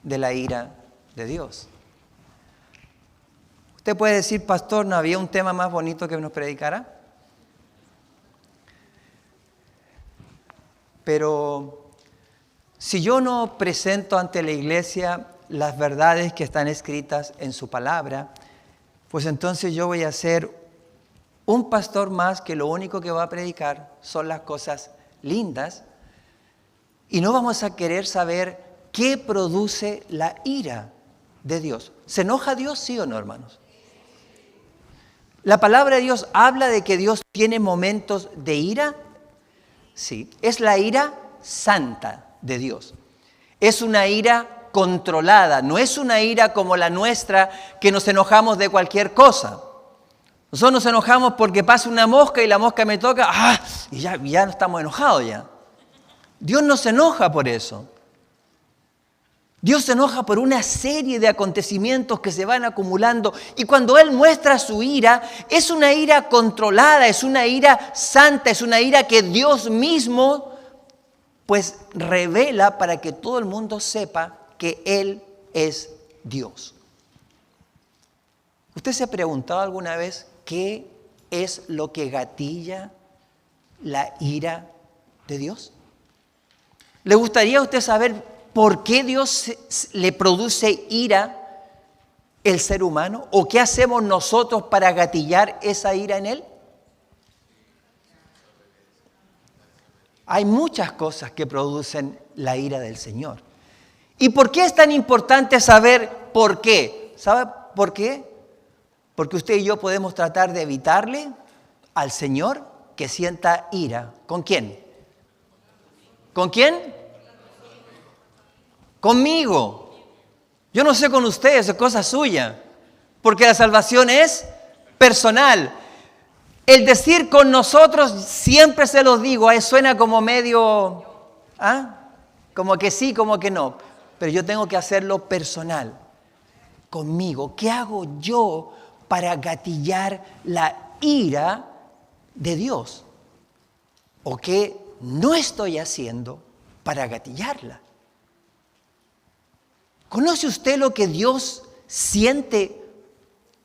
de la ira de Dios. Usted puede decir, pastor, ¿no había un tema más bonito que nos predicara? Pero si yo no presento ante la iglesia las verdades que están escritas en su palabra, pues entonces yo voy a ser un pastor más que lo único que va a predicar son las cosas lindas y no vamos a querer saber qué produce la ira de Dios. ¿Se enoja Dios, sí o no, hermanos? ¿La palabra de Dios habla de que Dios tiene momentos de ira? Sí, es la ira santa de Dios. Es una ira controlada, no es una ira como la nuestra que nos enojamos de cualquier cosa. Nosotros nos enojamos porque pasa una mosca y la mosca me toca, y ya no estamos enojados ya. Dios no se enoja por eso. Dios se enoja por una serie de acontecimientos que se van acumulando y cuando Él muestra su ira, es una ira controlada, es una ira santa, es una ira que Dios mismo pues revela para que todo el mundo sepa que Él es Dios. ¿Usted se ha preguntado alguna vez qué es lo que gatilla la ira de Dios? ¿Le gustaría a usted saber por qué Dios le produce ira el ser humano? ¿O qué hacemos nosotros para gatillar esa ira en Él? Hay muchas cosas que producen la ira del Señor. ¿Y por qué es tan importante saber por qué? ¿Sabe por qué? Porque usted y yo podemos tratar de evitarle al Señor que sienta ira. ¿Con quién? ¿Con quién? Conmigo. Yo no sé con ustedes, es cosa suya. Porque la salvación es personal. El decir con nosotros, siempre se los digo, suena como medio, como que sí, como que no. Pero yo tengo que hacerlo personal, conmigo. ¿Qué hago yo para gatillar la ira de Dios? ¿O qué no estoy haciendo para gatillarla? ¿Conoce usted lo que Dios siente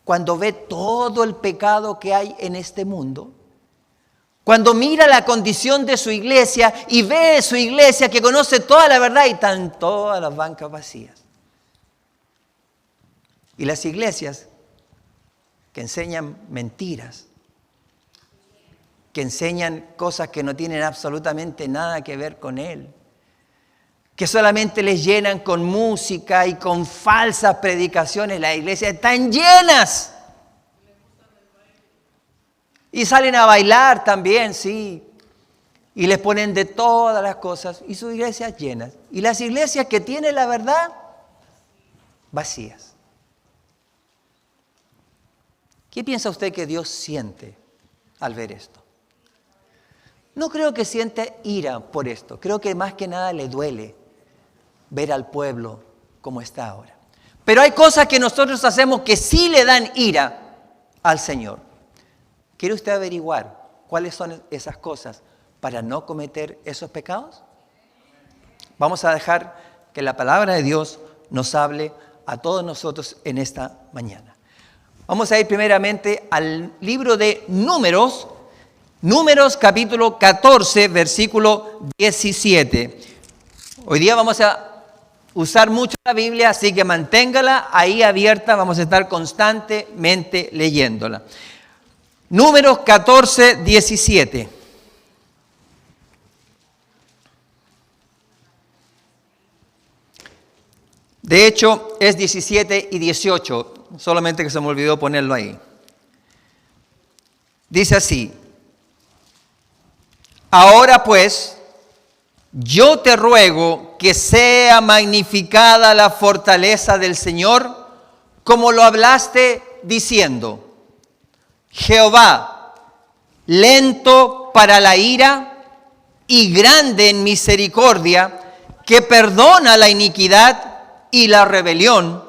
cuando ve todo el pecado que hay en este mundo? Cuando mira la condición de su iglesia y ve su iglesia que conoce toda la verdad y están todas las bancas vacías. Y las iglesias que enseñan mentiras, que enseñan cosas que no tienen absolutamente nada que ver con Él, que solamente les llenan con música y con falsas predicaciones. Las iglesias están llenas. Y salen a bailar también, sí. Y les ponen de todas las cosas. Y sus iglesias llenas. Y las iglesias que tienen la verdad, vacías. ¿Qué piensa usted que Dios siente al ver esto? No creo que siente ira por esto. Creo que más que nada le duele ver al pueblo como está ahora. Pero hay cosas que nosotros hacemos que sí le dan ira al Señor. ¿Quiere usted averiguar cuáles son esas cosas para no cometer esos pecados? Vamos a dejar que la palabra de Dios nos hable a todos nosotros en esta mañana. Vamos a ir primeramente al libro de Números, Números capítulo 14, versículo 17. Hoy día vamos a usar mucho la Biblia, así que manténgala ahí abierta, vamos a estar constantemente leyéndola. Números 14, 17. De hecho, es 17 y 18, solamente que se me olvidó ponerlo ahí. Dice así: ahora pues, yo te ruego que sea magnificada la fortaleza del Señor, como lo hablaste diciendo: Jehová, lento para la ira y grande en misericordia, que perdona la iniquidad y la rebelión,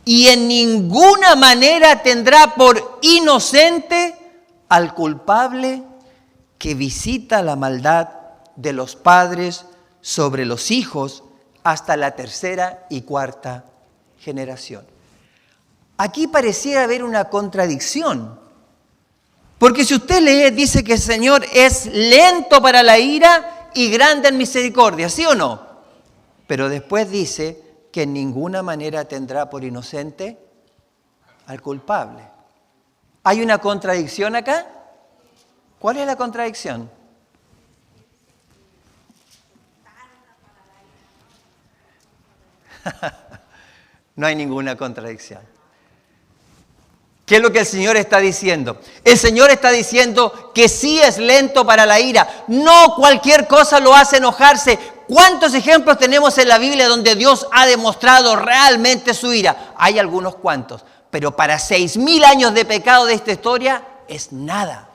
y en ninguna manera tendrá por inocente al culpable, que visita la maldad de los padres sobre los hijos hasta la tercera y cuarta generación. Aquí pareciera haber una contradicción. Porque si usted lee, dice que el Señor es lento para la ira y grande en misericordia, ¿sí o no? Pero después dice que en ninguna manera tendrá por inocente al culpable. ¿Hay una contradicción acá? ¿Cuál es la contradicción? No hay ninguna contradicción. ¿Qué es lo que el Señor está diciendo? El Señor está diciendo que sí es lento para la ira. No cualquier cosa lo hace enojarse. ¿Cuántos ejemplos tenemos en la Biblia donde Dios ha demostrado realmente su ira? Hay algunos cuantos. Pero para 6.000 años de pecado de esta historia es nada.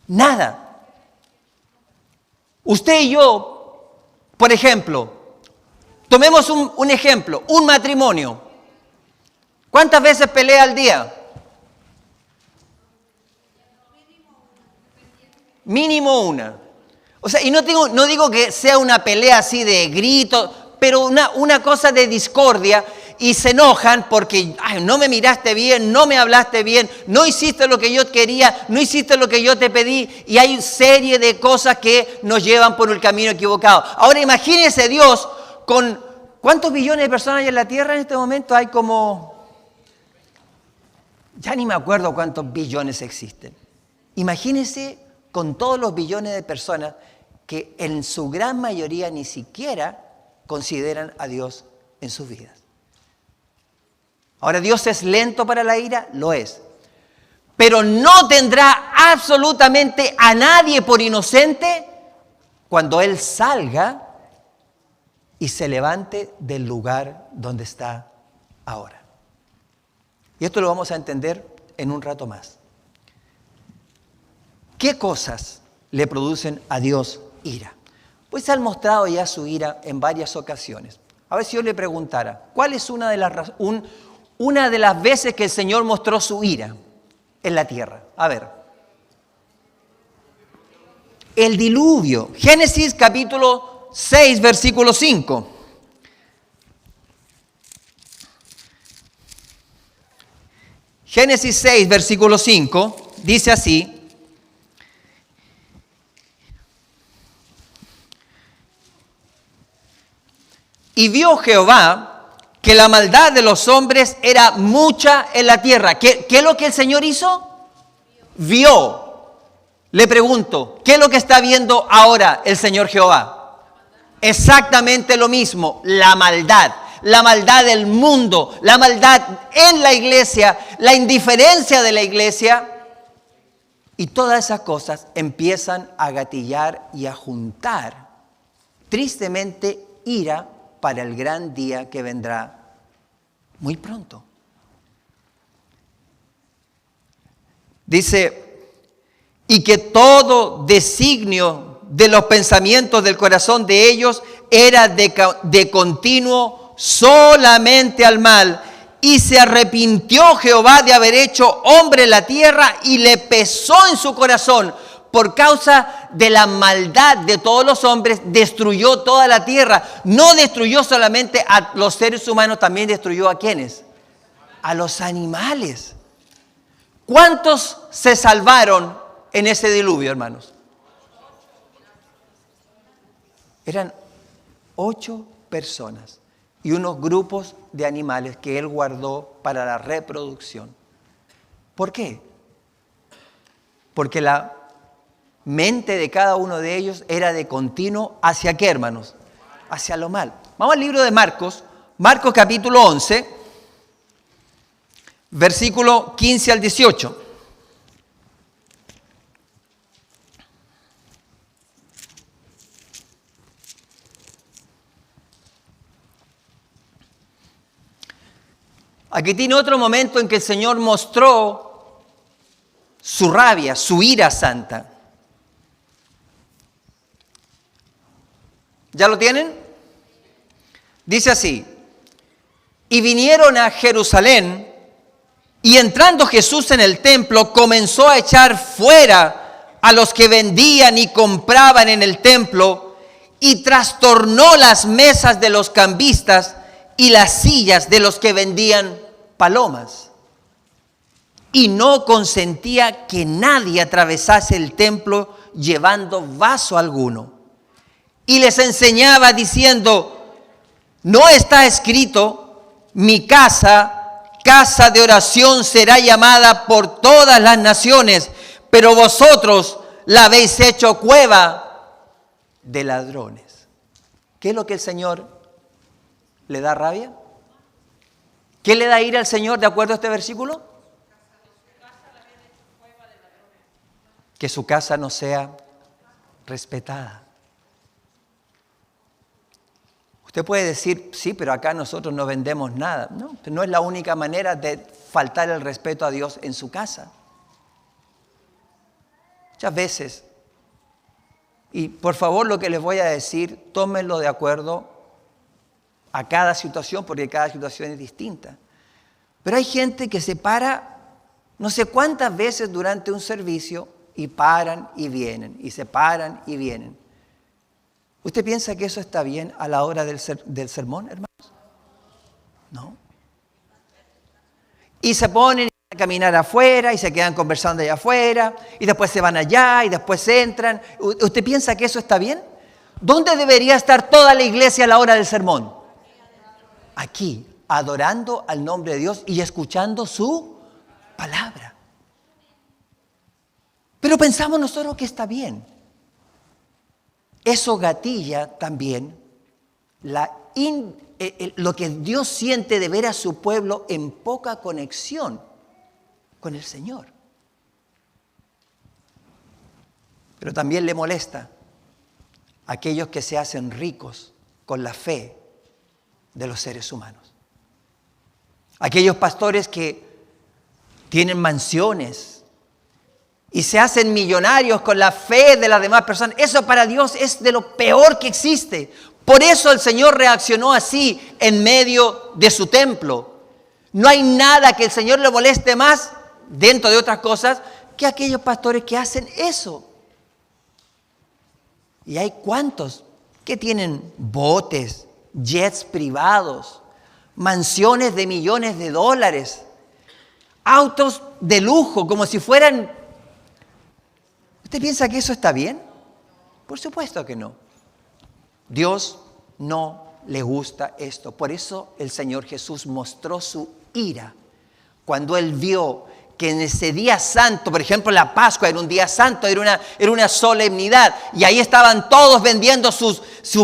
Nada. Usted y yo, por ejemplo, tomemos un ejemplo, un matrimonio. ¿Cuántas veces pelea al día? Mínimo una. O sea, y no digo que sea una pelea así de gritos, pero una cosa de discordia, y se enojan porque no me miraste bien, no me hablaste bien, no hiciste lo que yo quería, no hiciste lo que yo te pedí, y hay serie de cosas que nos llevan por el camino equivocado. Ahora imagínese Dios con ¿cuántos billones de personas hay en la Tierra en este momento? Hay como, ya ni me acuerdo cuántos billones existen. Imagínese con todos los billones de personas que en su gran mayoría ni siquiera consideran a Dios en sus vidas. Ahora, ¿Dios es lento para la ira? Lo es. Pero no tendrá absolutamente a nadie por inocente cuando Él salga y se levante del lugar donde está ahora. Y esto lo vamos a entender en un rato más. ¿Qué cosas le producen a Dios ira? Pues se ha mostrado ya su ira en varias ocasiones. A ver si yo le preguntara, ¿cuál es una de las veces que el Señor mostró su ira en la tierra? A ver. El diluvio. Génesis capítulo 6, versículo 5. Génesis 6, versículo 5, dice así. Y vio Jehová que la maldad de los hombres era mucha en la tierra. ¿Qué es lo que el Señor hizo? Vio. Le pregunto, ¿qué es lo que está viendo ahora el Señor Jehová? Exactamente lo mismo, la maldad. La maldad del mundo, la maldad en la iglesia, la indiferencia de la iglesia. Y todas esas cosas empiezan a gatillar y a juntar, tristemente, ira para el gran día que vendrá muy pronto. Dice, y que todo designio de los pensamientos del corazón de ellos era de continuo solamente al mal, y se arrepintió Jehová de haber hecho hombre en la tierra, y le pesó en su corazón. Por causa de la maldad de todos los hombres, destruyó toda la tierra. No destruyó solamente a los seres humanos, también destruyó ¿a quiénes? A los animales. ¿Cuántos se salvaron en ese diluvio, hermanos? Eran 8 personas y unos grupos de animales que Él guardó para la reproducción. ¿Por qué? Porque la mente de cada uno de ellos era de continuo ¿hacia qué, hermanos? Hacia lo mal. Vamos al libro de Marcos, Marcos capítulo 11, versículo 15 al 18. Aquí tiene otro momento en que el Señor mostró su rabia, su ira santa. ¿Ya lo tienen? Dice así: y vinieron a Jerusalén, y entrando Jesús en el templo, comenzó a echar fuera a los que vendían y compraban en el templo, y trastornó las mesas de los cambistas y las sillas de los que vendían palomas. Y no consentía que nadie atravesase el templo llevando vaso alguno. Y les enseñaba diciendo: ¿no está escrito, mi casa, casa de oración será llamada por todas las naciones, pero vosotros la habéis hecho cueva de ladrones? ¿Qué es lo que el Señor le da rabia? ¿Qué le da ira al Señor de acuerdo a este versículo? Que su casa no sea respetada. Usted puede decir, sí, pero acá nosotros no vendemos nada. No, no es la única manera de faltar el respeto a Dios en su casa. Muchas veces, y por favor lo que les voy a decir, tómenlo de acuerdo a cada situación, porque cada situación es distinta. Pero hay gente que se para no sé cuántas veces durante un servicio y paran y vienen, y se paran y vienen. ¿Usted piensa que eso está bien a la hora del sermón, hermanos? No. Y se ponen a caminar afuera y se quedan conversando allá afuera y después se van allá y después entran. ¿Usted piensa que eso está bien? ¿Dónde debería estar toda la iglesia a la hora del sermón? Aquí, adorando al nombre de Dios y escuchando su palabra. Pero pensamos nosotros que está bien. Eso gatilla también lo que Dios siente de ver a su pueblo en poca conexión con el Señor. Pero también le molesta a aquellos que se hacen ricos con la fe de los seres humanos. Aquellos pastores que tienen mansiones y se hacen millonarios con la fe de las demás personas. Eso para Dios es de lo peor que existe. Por eso el Señor reaccionó así en medio de su templo. No hay nada que el Señor le moleste más, dentro de otras cosas, que aquellos pastores que hacen eso. Y hay cuantos que tienen botes, jets privados, mansiones de millones de dólares, autos de lujo, como si fueran... ¿Usted piensa que eso está bien? Por supuesto que no. Dios no le gusta esto. Por eso el Señor Jesús mostró su ira cuando Él vio que en ese día santo, por ejemplo la Pascua era un día santo, era una solemnidad, y ahí estaban todos vendiendo sus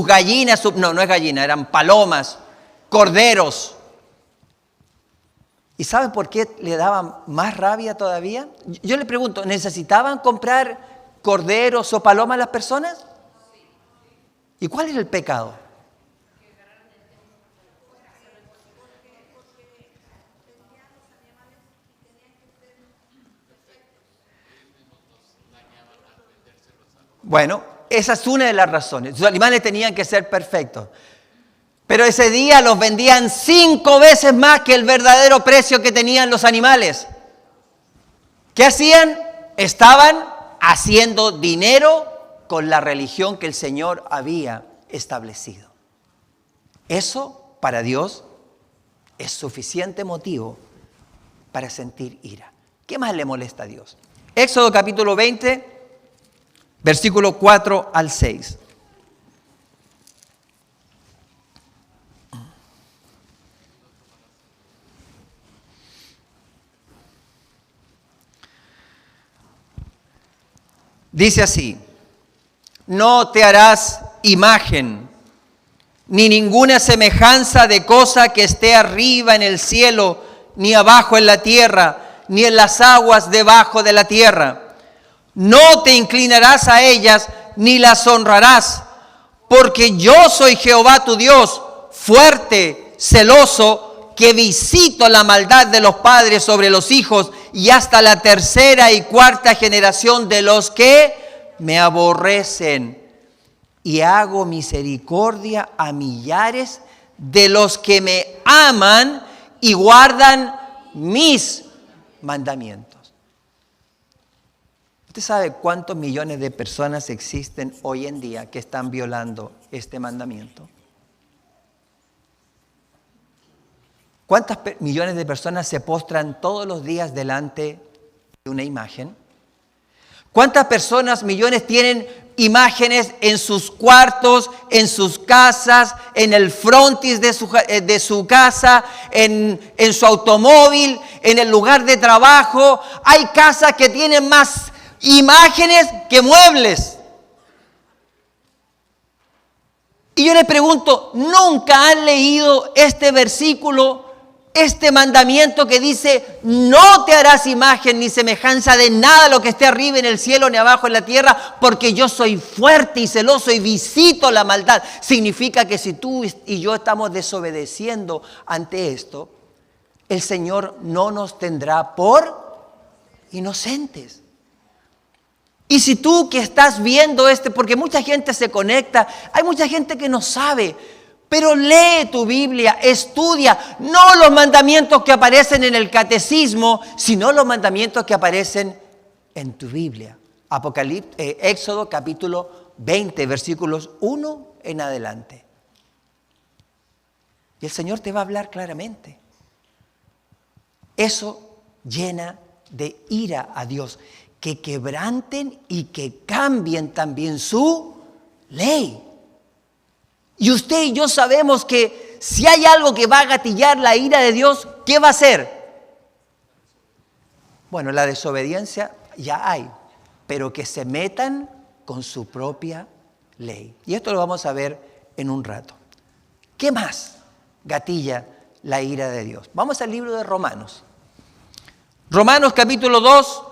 gallinas, no es gallina, eran palomas, corderos. ¿Y saben por qué le daba más rabia todavía? Yo le pregunto, ¿necesitaban comprar corderos o palomas las personas? ¿Y cuál era el pecado? Bueno, esa es una de las razones. Los animales tenían que ser perfectos. Pero ese día los vendían 5 veces más que el verdadero precio que tenían los animales. ¿Qué hacían? Estaban haciendo dinero con la religión que el Señor había establecido. Eso para Dios es suficiente motivo para sentir ira. ¿Qué más le molesta a Dios? Éxodo capítulo 20, versículo 4 al 6. Dice así: no te harás imagen, ni ninguna semejanza de cosa que esté arriba en el cielo, ni abajo en la tierra, ni en las aguas debajo de la tierra. No te inclinarás a ellas, ni las honrarás, porque yo soy Jehová tu Dios, fuerte, celoso, que visito la maldad de los padres sobre los hijos y hasta la 3ª y 4ª generación de los que me aborrecen. Y hago misericordia a millares de los que me aman y guardan mis mandamientos. ¿Usted sabe cuántos millones de personas existen hoy en día que están violando este mandamiento? ¿Cuántas millones de personas se postran todos los días delante de una imagen? ¿Cuántas personas, millones, tienen imágenes en sus cuartos, en sus casas, en el frontis de su casa, en su automóvil, en el lugar de trabajo? Hay casas que tienen más imágenes que muebles. Y yo les pregunto, ¿nunca han leído este versículo, este mandamiento que dice: no te harás imagen ni semejanza de nada lo que esté arriba en el cielo ni abajo en la tierra, porque yo soy fuerte y celoso y visito la maldad? Significa que si tú y yo estamos desobedeciendo ante esto, el Señor no nos tendrá por inocentes. Y si tú que estás viendo porque mucha gente se conecta, hay mucha gente que no sabe, pero lee tu Biblia, estudia, no los mandamientos que aparecen en el catecismo, sino los mandamientos que aparecen en tu Biblia. Éxodo capítulo 20, versículos 1 en adelante. Y el Señor te va a hablar claramente. Eso llena de ira a Dios, que quebranten y que cambien también su ley. Y usted y yo sabemos que si hay algo que va a gatillar la ira de Dios, ¿qué va a hacer? Bueno, la desobediencia ya hay, pero que se metan con su propia ley. Y esto lo vamos a ver en un rato. ¿Qué más gatilla la ira de Dios? Vamos al libro de Romanos. Romanos capítulo 2,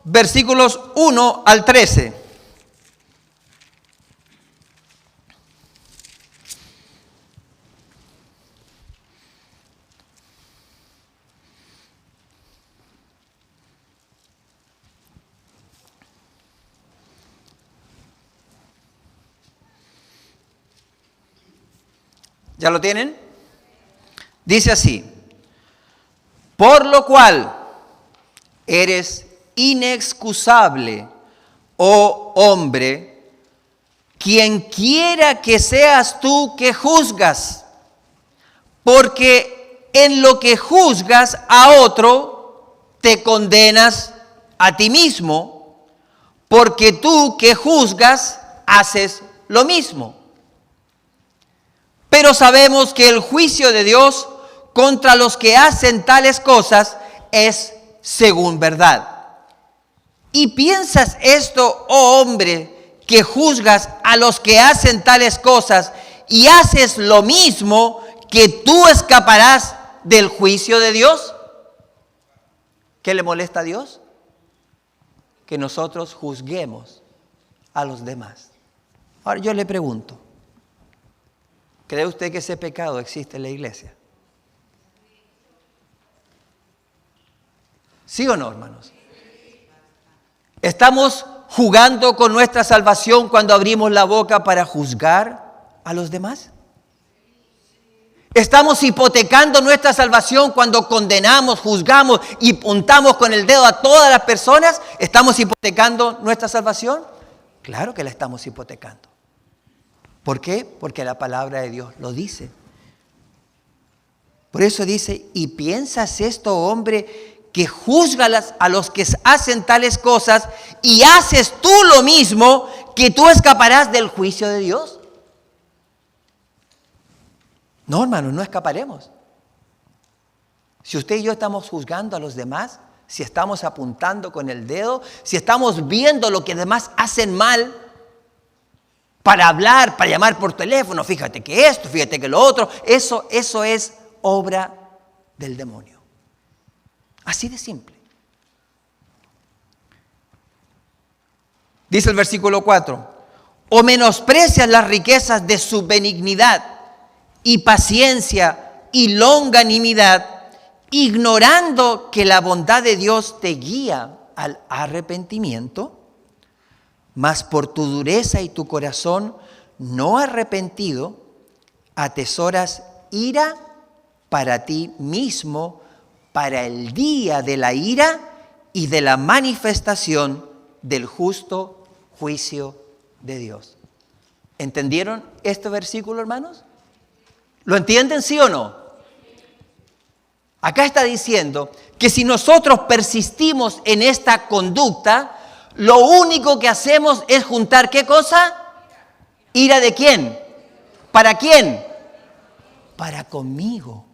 versículos 1 al 13. ¿Ya lo tienen? Dice así: por lo cual eres inexcusable, oh hombre, quien quiera que seas tú que juzgas, porque en lo que juzgas a otro, te condenas a ti mismo, porque tú que juzgas haces lo mismo. Pero sabemos que el juicio de Dios contra los que hacen tales cosas es según verdad. ¿Y piensas esto, oh hombre, que juzgas a los que hacen tales cosas y haces lo mismo, que tú escaparás del juicio de Dios? ¿Qué le molesta a Dios? Que nosotros juzguemos a los demás. Ahora yo le pregunto, ¿cree usted que ese pecado existe en la iglesia? ¿Sí o no, hermanos? ¿Estamos jugando con nuestra salvación cuando abrimos la boca para juzgar a los demás? ¿Estamos hipotecando nuestra salvación cuando condenamos, juzgamos y apuntamos con el dedo a todas las personas? ¿Estamos hipotecando nuestra salvación? Claro que la estamos hipotecando. ¿Por qué? Porque la palabra de Dios lo dice. Por eso dice: ¿y piensas esto, hombre, que juzgas a los que hacen tales cosas y haces tú lo mismo, que tú escaparás del juicio de Dios? No, hermanos, no escaparemos. Si usted y yo estamos juzgando a los demás, si estamos apuntando con el dedo, si estamos viendo lo que demás hacen mal, para hablar, para llamar por teléfono, fíjate que esto, fíjate que lo otro, eso es obra del demonio. Así de simple. Dice el versículo 4: o menosprecias las riquezas de su benignidad y paciencia y longanimidad, ignorando que la bondad de Dios te guía al arrepentimiento. Mas por tu dureza y tu corazón no arrepentido, atesoras ira para ti mismo, para el día de la ira y de la manifestación del justo juicio de Dios. ¿Entendieron este versículo, hermanos? ¿Lo entienden, sí o no? Acá está diciendo que si nosotros persistimos en esta conducta, lo único que hacemos es juntar, ¿qué cosa? ¿Ira de quién? ¿Para quién? Para conmigo.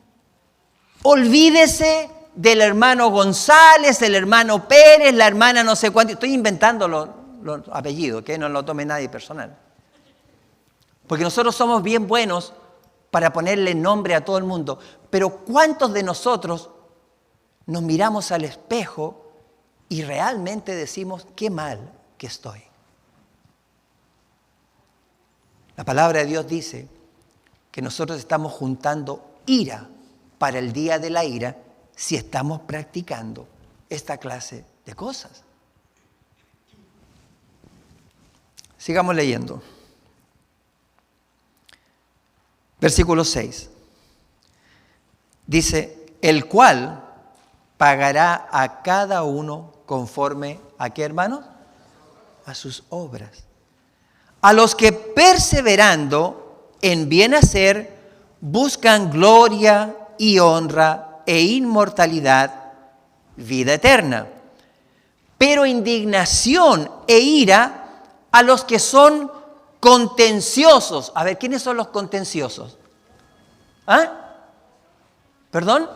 Olvídese del hermano González, el hermano Pérez, la hermana no sé cuánto. Estoy inventando los apellidos, que no lo tome nadie personal. Porque nosotros somos bien buenos para ponerle nombre a todo el mundo. Pero ¿cuántos de nosotros nos miramos al espejo y realmente decimos, qué mal que estoy? La palabra de Dios dice que nosotros estamos juntando ira para el día de la ira si estamos practicando esta clase de cosas. Sigamos leyendo. Versículo 6. Dice, el cual pagará a cada uno conforme a qué, hermanos? A sus obras. A los que perseverando en bien hacer buscan gloria y honra e inmortalidad, vida eterna. Pero indignación e ira a los que son contenciosos. A ver, ¿quiénes son los contenciosos? ¿Ah? ¿Perdón?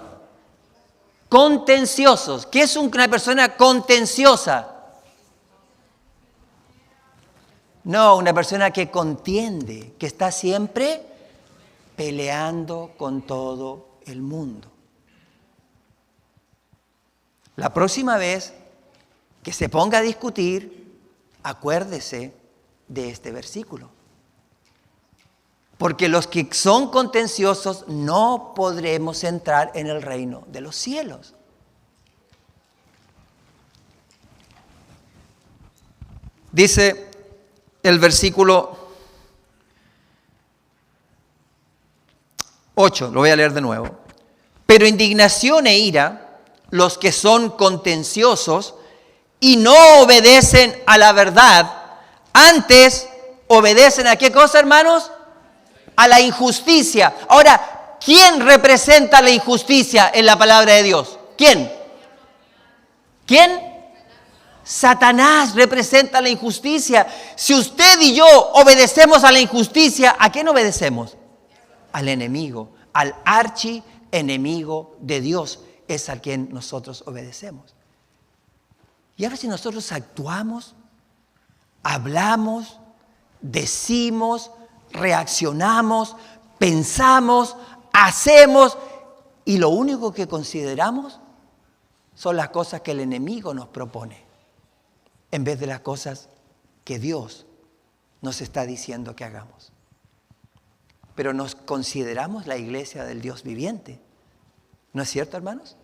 Contenciosos. ¿Qué es una persona contenciosa? No, una persona que contiende, que está siempre peleando con todo el mundo. La próxima vez que se ponga a discutir, acuérdese de este versículo. Porque los que son contenciosos no podremos entrar en el reino de los cielos. Dice el versículo 8, lo voy a leer de nuevo. Pero indignación e ira, los que son contenciosos y no obedecen a la verdad, antes obedecen a qué cosa, hermanos? A la injusticia. Ahora, ¿quién representa la injusticia en la palabra de Dios? ¿Quién? ¿Quién? Satanás representa la injusticia. Si usted y yo obedecemos a la injusticia, ¿a quién obedecemos? Al enemigo, al archienemigo de Dios, es a quien nosotros obedecemos. Y ahora si nosotros actuamos, hablamos, decimos, reaccionamos, pensamos, hacemos, y lo único que consideramos son las cosas que el enemigo nos propone, en vez de las cosas que Dios nos está diciendo que hagamos. Pero nos consideramos la iglesia del Dios viviente. ¿No es cierto, hermanos?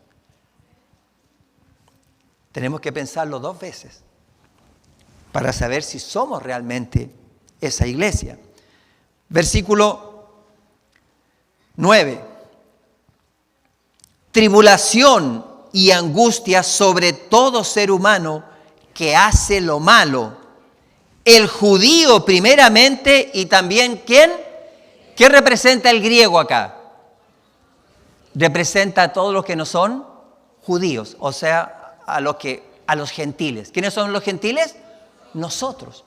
Tenemos que pensarlo 2 veces para saber si somos realmente esa iglesia. Versículo 9. Tribulación y angustia sobre todo ser humano que hace lo malo. El judío primeramente y también ¿quién? ¿Qué representa el griego acá? Representa a todos los que no son judíos, o sea, a los gentiles. ¿Quiénes son los gentiles? Nosotros.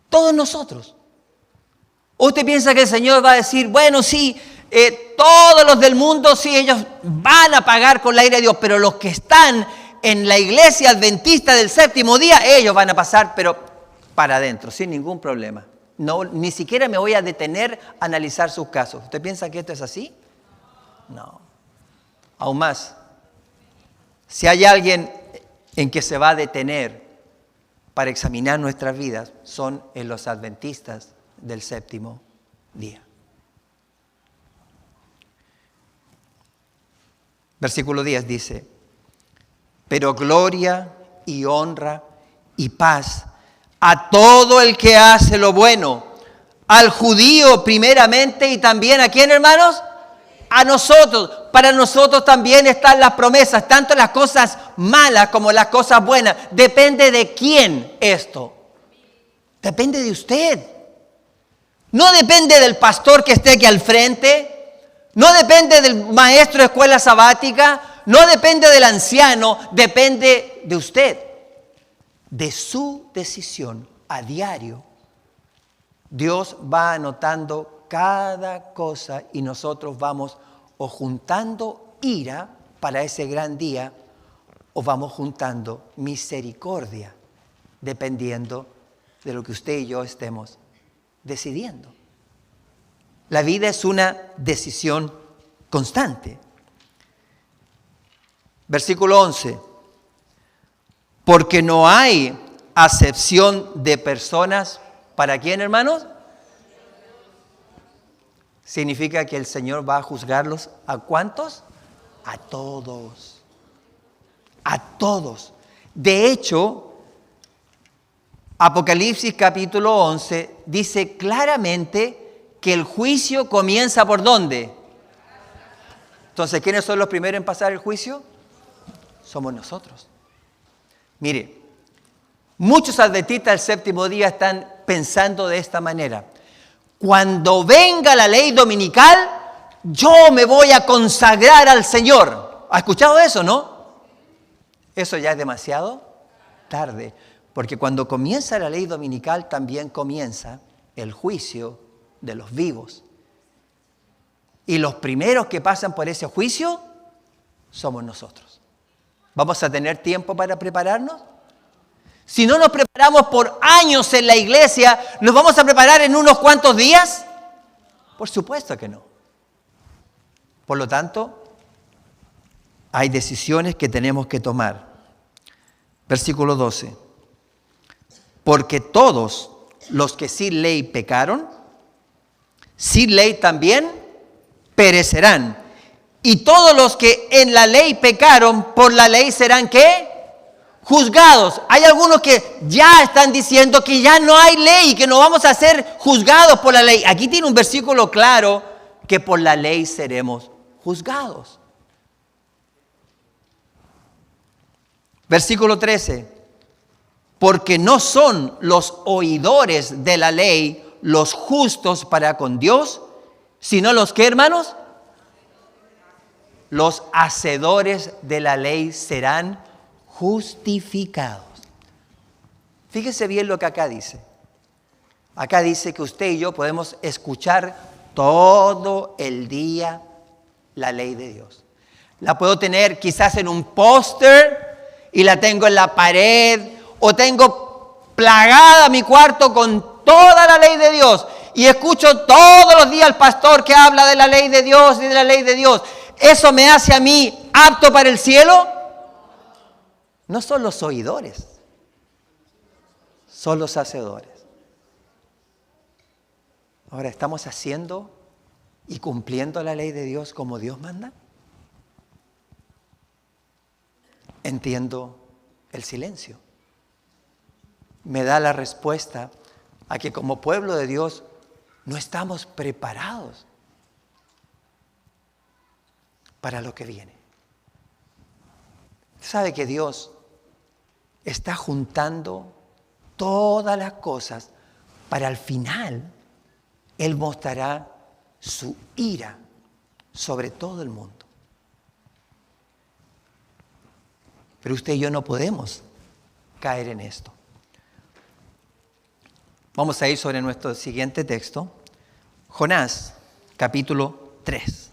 Todos nosotros. ¿Usted piensa que el Señor va a decir, bueno, sí, todos los del mundo, sí, ellos van a pagar con la ira de Dios, pero los que están en la iglesia adventista del séptimo día, ellos van a pasar, pero para adentro, sin ningún problema? No, ni siquiera me voy a detener a analizar sus casos. ¿Usted piensa que esto es así? No. Aún más, si hay alguien en que se va a detener para examinar nuestras vidas, son en los adventistas del séptimo día. Versículo 10 dice, pero gloria y honra y paz a todo el que hace lo bueno, al judío primeramente y también ¿a quién, hermanos? A nosotros. Para nosotros también están las promesas, tanto las cosas malas como las cosas buenas. Depende de quién esto. Depende de usted. No depende del pastor que esté aquí al frente. No depende del maestro de escuela sabática. No depende del anciano. Depende de usted. De su decisión a diario. Dios va anotando cada cosa y nosotros vamos o juntando ira para ese gran día o vamos juntando misericordia, dependiendo de lo que usted y yo estemos decidiendo. La vida es una decisión constante. Versículo 11. Porque no hay acepción de personas. ¿Para quién, hermanos? Significa que el Señor va a juzgarlos. ¿A cuántos? A todos. A todos. De hecho, Apocalipsis capítulo 11 dice claramente que el juicio comienza ¿por dónde? Entonces, ¿quiénes son los primeros en pasar el juicio? Somos nosotros. Mire, muchos adventistas del séptimo día están pensando de esta manera. Cuando venga la ley dominical, yo me voy a consagrar al Señor. ¿Ha escuchado eso, no? Eso ya es demasiado tarde, porque cuando comienza la ley dominical también comienza el juicio de los vivos. Y los primeros que pasan por ese juicio somos nosotros. ¿Vamos a tener tiempo para prepararnos? Si no nos preparamos por años en la iglesia, ¿nos vamos a preparar en unos cuantos días? Por supuesto que no. Por lo tanto, hay decisiones que tenemos que tomar. Versículo 12. Porque todos los que sin ley pecaron, sin ley también perecerán. Y todos los que en la ley pecaron, por la ley serán ¿qué? Juzgados. Hay algunos que ya están diciendo que ya no hay ley, que no vamos a ser juzgados por la ley. Aquí tiene un versículo claro que por la ley seremos juzgados. Versículo 13. Porque no son los oidores de la ley los justos para con Dios, sino los que, hermanos, los hacedores de la ley serán justificados. Fíjese bien lo que acá dice. Acá dice que usted y yo podemos escuchar todo el día la ley de Dios. La puedo tener quizás en un póster y la tengo en la pared o tengo plagada mi cuarto con toda la ley de Dios y escucho todos los días al pastor que habla de la ley de Dios y de la ley de Dios. ¿Eso me hace a mí apto para el cielo? No son los oidores, son los hacedores. Ahora, ¿estamos haciendo y cumpliendo la ley de Dios como Dios manda? Entiendo el silencio. Me da la respuesta a que como pueblo de Dios no estamos preparados para lo que viene. ¿Sabe que Dios está juntando todas las cosas para al final Él mostrará su ira sobre todo el mundo? Pero usted y yo no podemos caer en esto. Vamos a ir sobre nuestro siguiente texto, Jonás, capítulo 3.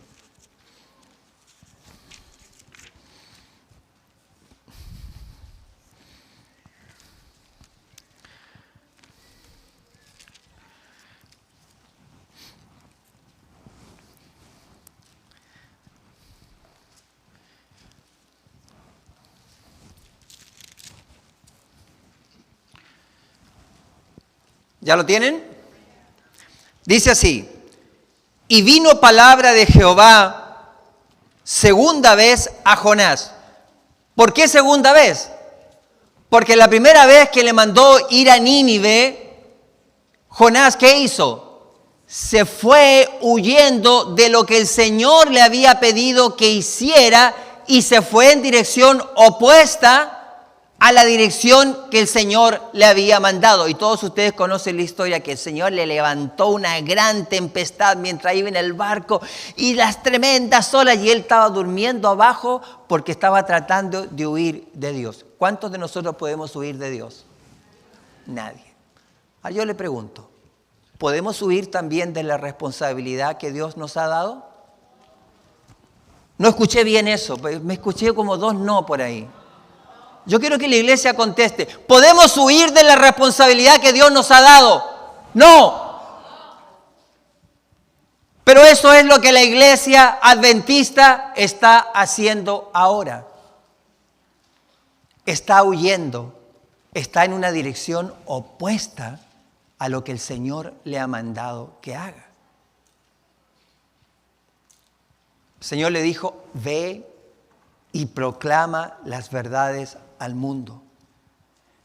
¿Ya lo tienen? Dice así: y vino palabra de Jehová segunda vez a Jonás. ¿Por qué segunda vez? Porque la primera vez que le mandó ir a Nínive, Jonás, ¿qué hizo? Se fue huyendo de lo que el Señor le había pedido que hiciera y se fue en dirección opuesta a la dirección que el Señor le había mandado. Y todos ustedes conocen la historia que el Señor le levantó una gran tempestad mientras iba en el barco y las tremendas olas, y él estaba durmiendo abajo porque estaba tratando de huir de Dios. ¿Cuántos de nosotros podemos huir de Dios? Nadie. Ahora yo le pregunto, ¿podemos huir también de la responsabilidad que Dios nos ha dado? No escuché bien eso, me escuché como 2 no por ahí. Yo quiero que la iglesia conteste, ¿podemos huir de la responsabilidad que Dios nos ha dado? No. Pero eso es lo que la iglesia adventista está haciendo ahora. Está huyendo, está en una dirección opuesta a lo que el Señor le ha mandado que haga. El Señor le dijo, ve y proclama las verdades al mundo.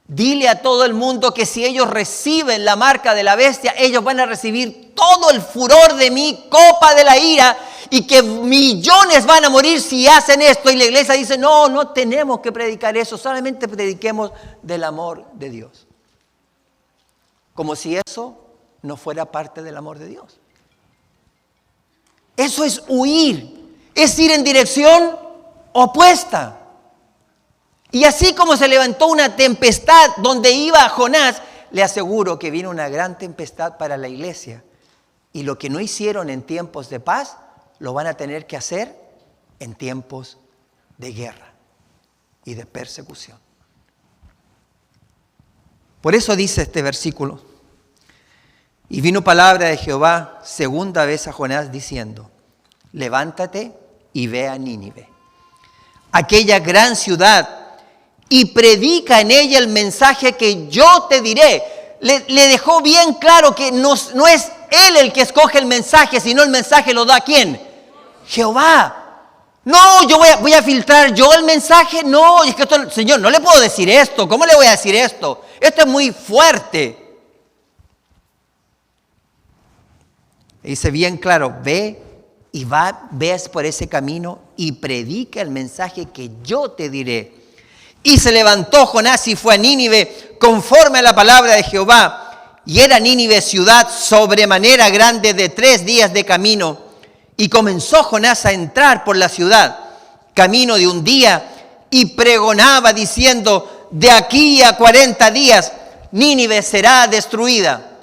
Dile a todo el mundo que si ellos reciben la marca de la bestia, ellos van a recibir todo el furor de mi copa de la ira y que millones van a morir si hacen esto. Y la iglesia dice, no tenemos que predicar eso, solamente prediquemos del amor de Dios. Como si eso no fuera parte del amor de Dios. Eso es huir, es ir en dirección opuesta. Y así como se levantó una tempestad donde iba Jonás, le aseguro que viene una gran tempestad para la iglesia. Y lo que no hicieron en tiempos de paz, lo van a tener que hacer en tiempos de guerra y de persecución. Por eso dice este versículo, y vino palabra de Jehová segunda vez a Jonás diciendo, levántate y ve a Nínive, aquella gran ciudad, y predica en ella el mensaje que yo te diré. Le dejó bien claro que no es él el que escoge el mensaje, sino el mensaje lo da ¿quién? Jehová. No, yo voy a filtrar yo el mensaje. No, es que esto, Señor, no le puedo decir esto. ¿Cómo le voy a decir esto? Esto es muy fuerte. Y dice bien claro, ve y ves por ese camino y predica el mensaje que yo te diré. Y se levantó Jonás y fue a Nínive conforme a la palabra de Jehová. Y era Nínive ciudad sobremanera grande de 3 días de camino. Y comenzó Jonás a entrar por la ciudad, camino de un día, y pregonaba diciendo, de aquí a 40 días Nínive será destruida.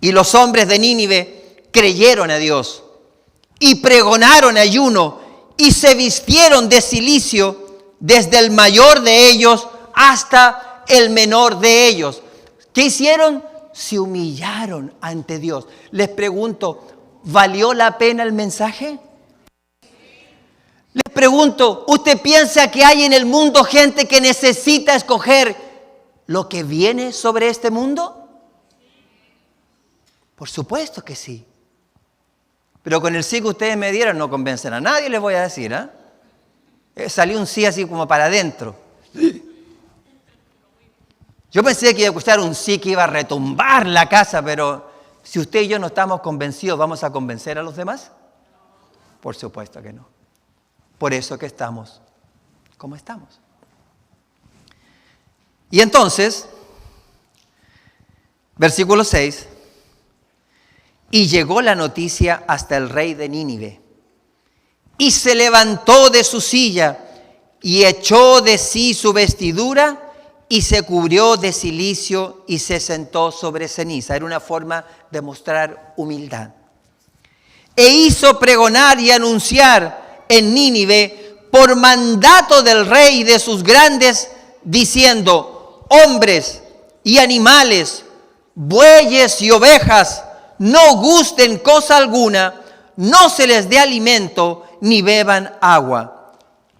Y los hombres de Nínive creyeron a Dios y pregonaron ayuno y se vistieron de cilicio desde el mayor de ellos hasta el menor de ellos. ¿Qué hicieron? Se humillaron ante Dios. Les pregunto, ¿valió la pena el mensaje? Les pregunto, ¿usted piensa que hay en el mundo gente que necesita escoger lo que viene sobre este mundo? Por supuesto que sí. Pero con el sí que ustedes me dieron no convencen a nadie, les voy a decir, ¿eh? Salió un sí así como para adentro. Yo pensé que iba a escuchar un sí que iba a retumbar la casa, pero si usted y yo no estamos convencidos, ¿vamos a convencer a los demás? Por supuesto que no. Por eso que estamos como estamos. Y entonces, versículo 6, y llegó la noticia hasta el rey de Nínive. Y se levantó de su silla y echó de sí su vestidura y se cubrió de cilicio y se sentó sobre ceniza. Era una forma de mostrar humildad. E hizo pregonar y anunciar en Nínive por mandato del rey y de sus grandes, diciendo, hombres y animales, bueyes y ovejas, no gusten cosa alguna, no se les dé alimento, ni beban agua,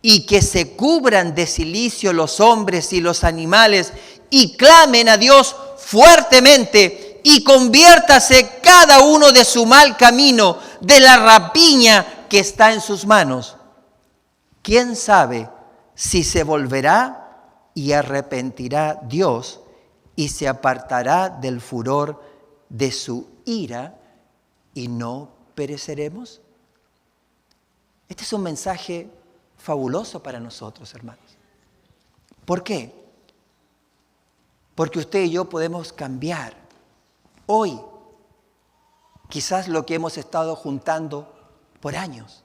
y que se cubran de cilicio los hombres y los animales, y clamen a Dios fuertemente, y conviértase cada uno de su mal camino, de la rapiña que está en sus manos. ¿Quién sabe si se volverá y arrepentirá Dios, y se apartará del furor de su ira, y no pereceremos? Este es un mensaje fabuloso para nosotros, hermanos. ¿Por qué? Porque usted y yo podemos cambiar hoy quizás lo que hemos estado juntando por años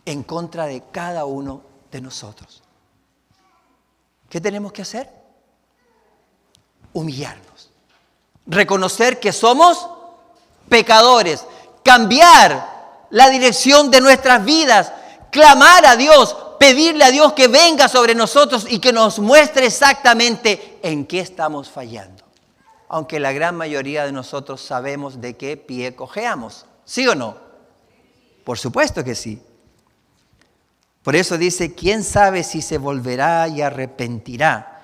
en contra de cada uno de nosotros. ¿Qué tenemos que hacer? Humillarnos. Reconocer que somos pecadores. Cambiar la dirección de nuestras vidas. Clamar a Dios. Pedirle a Dios que venga sobre nosotros y que nos muestre exactamente en qué estamos fallando. Aunque la gran mayoría de nosotros sabemos de qué pie cojeamos. ¿Sí o no? Por supuesto que sí. Por eso dice, ¿quién sabe si se volverá y arrepentirá?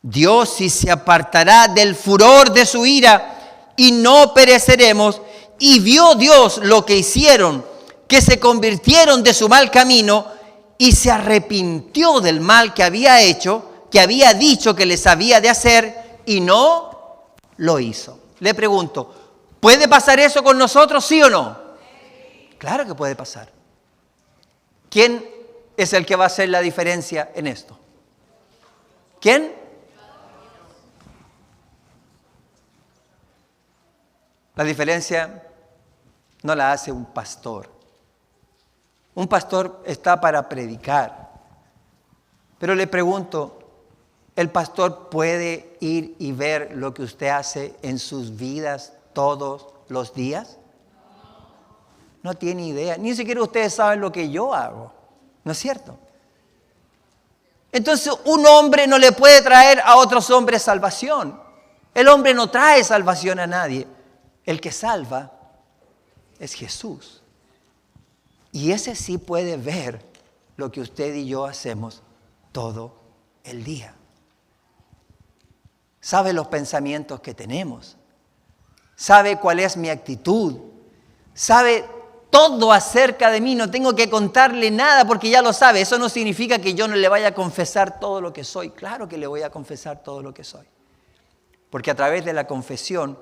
Dios si se apartará del furor de su ira y no pereceremos. Y vio Dios lo que hicieron, que se convirtieron de su mal camino y se arrepintió del mal que había hecho, que había dicho que les había de hacer y no lo hizo. Le pregunto, ¿puede pasar eso con nosotros, sí o no? Claro que puede pasar. ¿Quién es el que va a hacer la diferencia en esto? ¿Quién? La diferencia no la hace un pastor. Un pastor está para predicar. Pero le pregunto, ¿el pastor puede ir y ver lo que usted hace en sus vidas todos los días? No tiene idea. Ni siquiera ustedes saben lo que yo hago. ¿No es cierto? Entonces, un hombre no le puede traer a otros hombres salvación. El hombre no trae salvación a nadie. El que salva es Jesús. Y ese sí puede ver lo que usted y yo hacemos todo el día. Sabe los pensamientos que tenemos. Sabe cuál es mi actitud. Sabe todo acerca de mí. No tengo que contarle nada porque ya lo sabe. Eso no significa que yo no le vaya a confesar todo lo que soy. Claro que le voy a confesar todo lo que soy. Porque a través de la confesión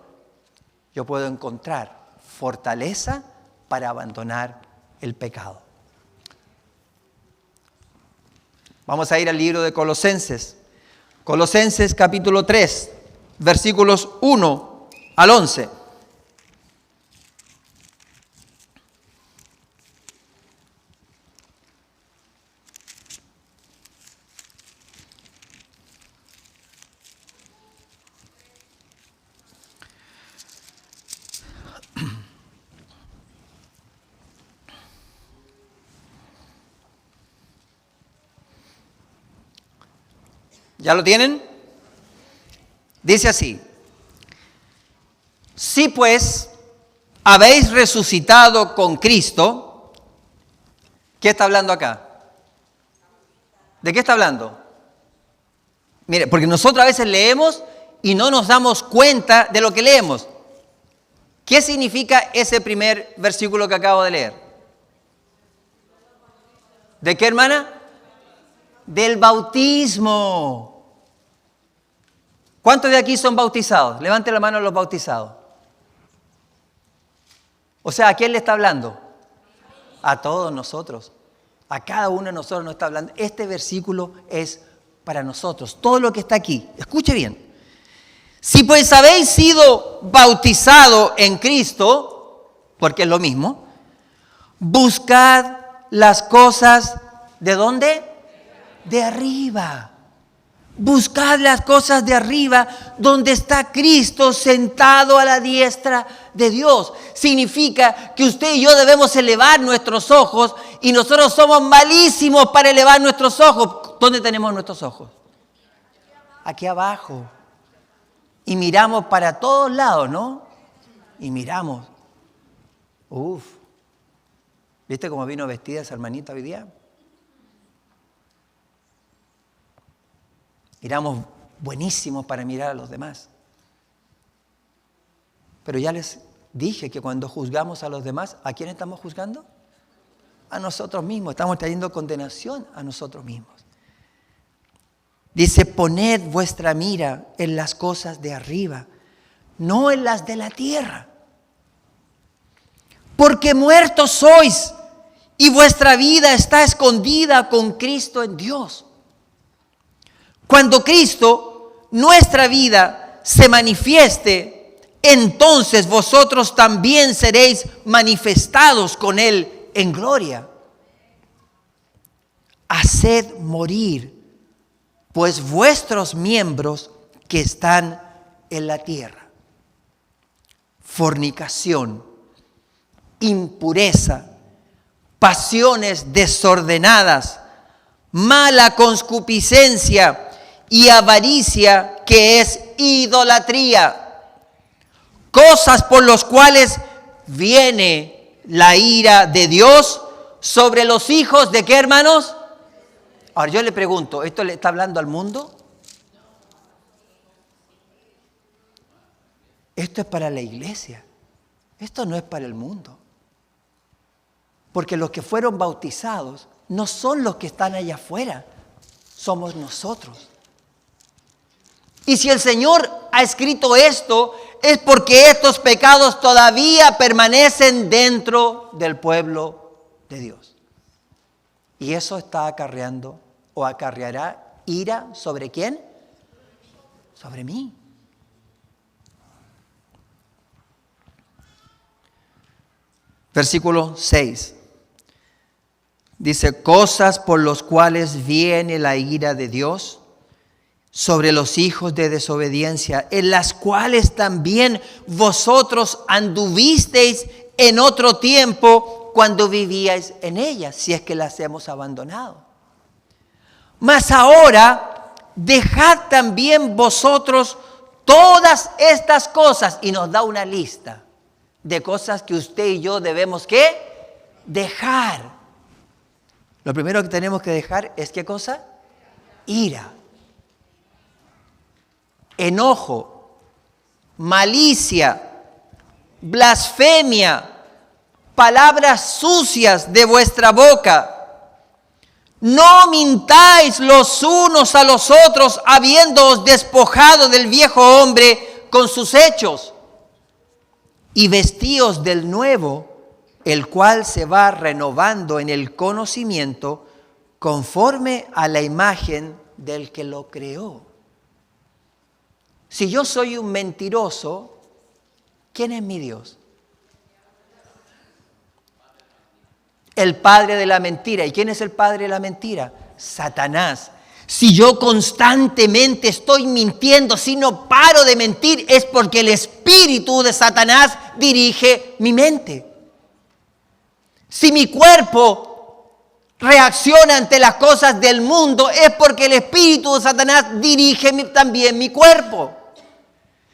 yo puedo encontrar fortaleza para abandonar el pecado. Vamos a ir al libro de Colosenses. Colosenses capítulo 3, versículos 1 al 11. ¿Ya lo tienen? Dice así: si pues habéis resucitado con Cristo, ¿qué está hablando acá? ¿De qué está hablando? Mire, porque nosotros a veces leemos y no nos damos cuenta de lo que leemos. ¿Qué significa ese primer versículo que acabo de leer? ¿De qué, hermana? Del bautismo. ¿Cuántos de aquí son bautizados? Levante la mano a los bautizados. O sea, ¿a quién le está hablando? A todos nosotros. A cada uno de nosotros nos está hablando. Este versículo es para nosotros. Todo lo que está aquí. Escuche bien. Si pues habéis sido bautizados en Cristo, porque es lo mismo, buscad las cosas, ¿de dónde? De arriba. Buscad las cosas de arriba, donde está Cristo sentado a la diestra de Dios. Significa que usted y yo debemos elevar nuestros ojos y nosotros somos malísimos para elevar nuestros ojos. ¿Dónde tenemos nuestros ojos? Aquí abajo. Y miramos para todos lados, ¿no? Y miramos. ¿Viste cómo vino vestida esa hermanita hoy día? Miramos buenísimos para mirar a los demás. Pero ya les dije que cuando juzgamos a los demás, ¿a quién estamos juzgando? A nosotros mismos. Estamos trayendo condenación a nosotros mismos. Dice, poned vuestra mira en las cosas de arriba, no en las de la tierra. Porque muertos sois y vuestra vida está escondida con Cristo en Dios. Cuando Cristo nuestra vida se manifieste, entonces vosotros también seréis manifestados con Él en gloria. Haced morir, pues, vuestros miembros que están en la tierra: fornicación, impureza, pasiones desordenadas, mala concupiscencia y avaricia, que es idolatría, cosas por las cuales viene la ira de Dios sobre los hijos de ¿qué, hermanos? Ahora yo le pregunto, ¿esto le está hablando al mundo? Esto es para la iglesia. Esto no es para el mundo. Porque los que fueron bautizados no son los que están allá afuera, somos nosotros. Y si el Señor ha escrito esto, es porque estos pecados todavía permanecen dentro del pueblo de Dios. Y eso está acarreando o acarreará ira ¿sobre quién? Sobre mí. Versículo 6. Dice, cosas por las cuales viene la ira de Dios sobre los hijos de desobediencia, en las cuales también vosotros anduvisteis en otro tiempo cuando vivíais en ellas, si es que las hemos abandonado. Mas ahora dejad también vosotros todas estas cosas, y nos da una lista de cosas que usted y yo debemos ¿qué? Dejar. Lo primero que tenemos que dejar es ¿qué cosa? Ira, enojo, malicia, blasfemia, palabras sucias de vuestra boca. No mintáis los unos a los otros, habiéndoos despojado del viejo hombre con sus hechos, y vestíos del nuevo, el cual se va renovando en el conocimiento conforme a la imagen del que lo creó. Si yo soy un mentiroso, ¿quién es mi Dios? El padre de la mentira. ¿Y quién es el padre de la mentira? Satanás. Si yo constantemente estoy mintiendo, si no paro de mentir, es porque el espíritu de Satanás dirige mi mente. Si mi cuerpo reacciona ante las cosas del mundo, es porque el espíritu de Satanás dirige también mi cuerpo.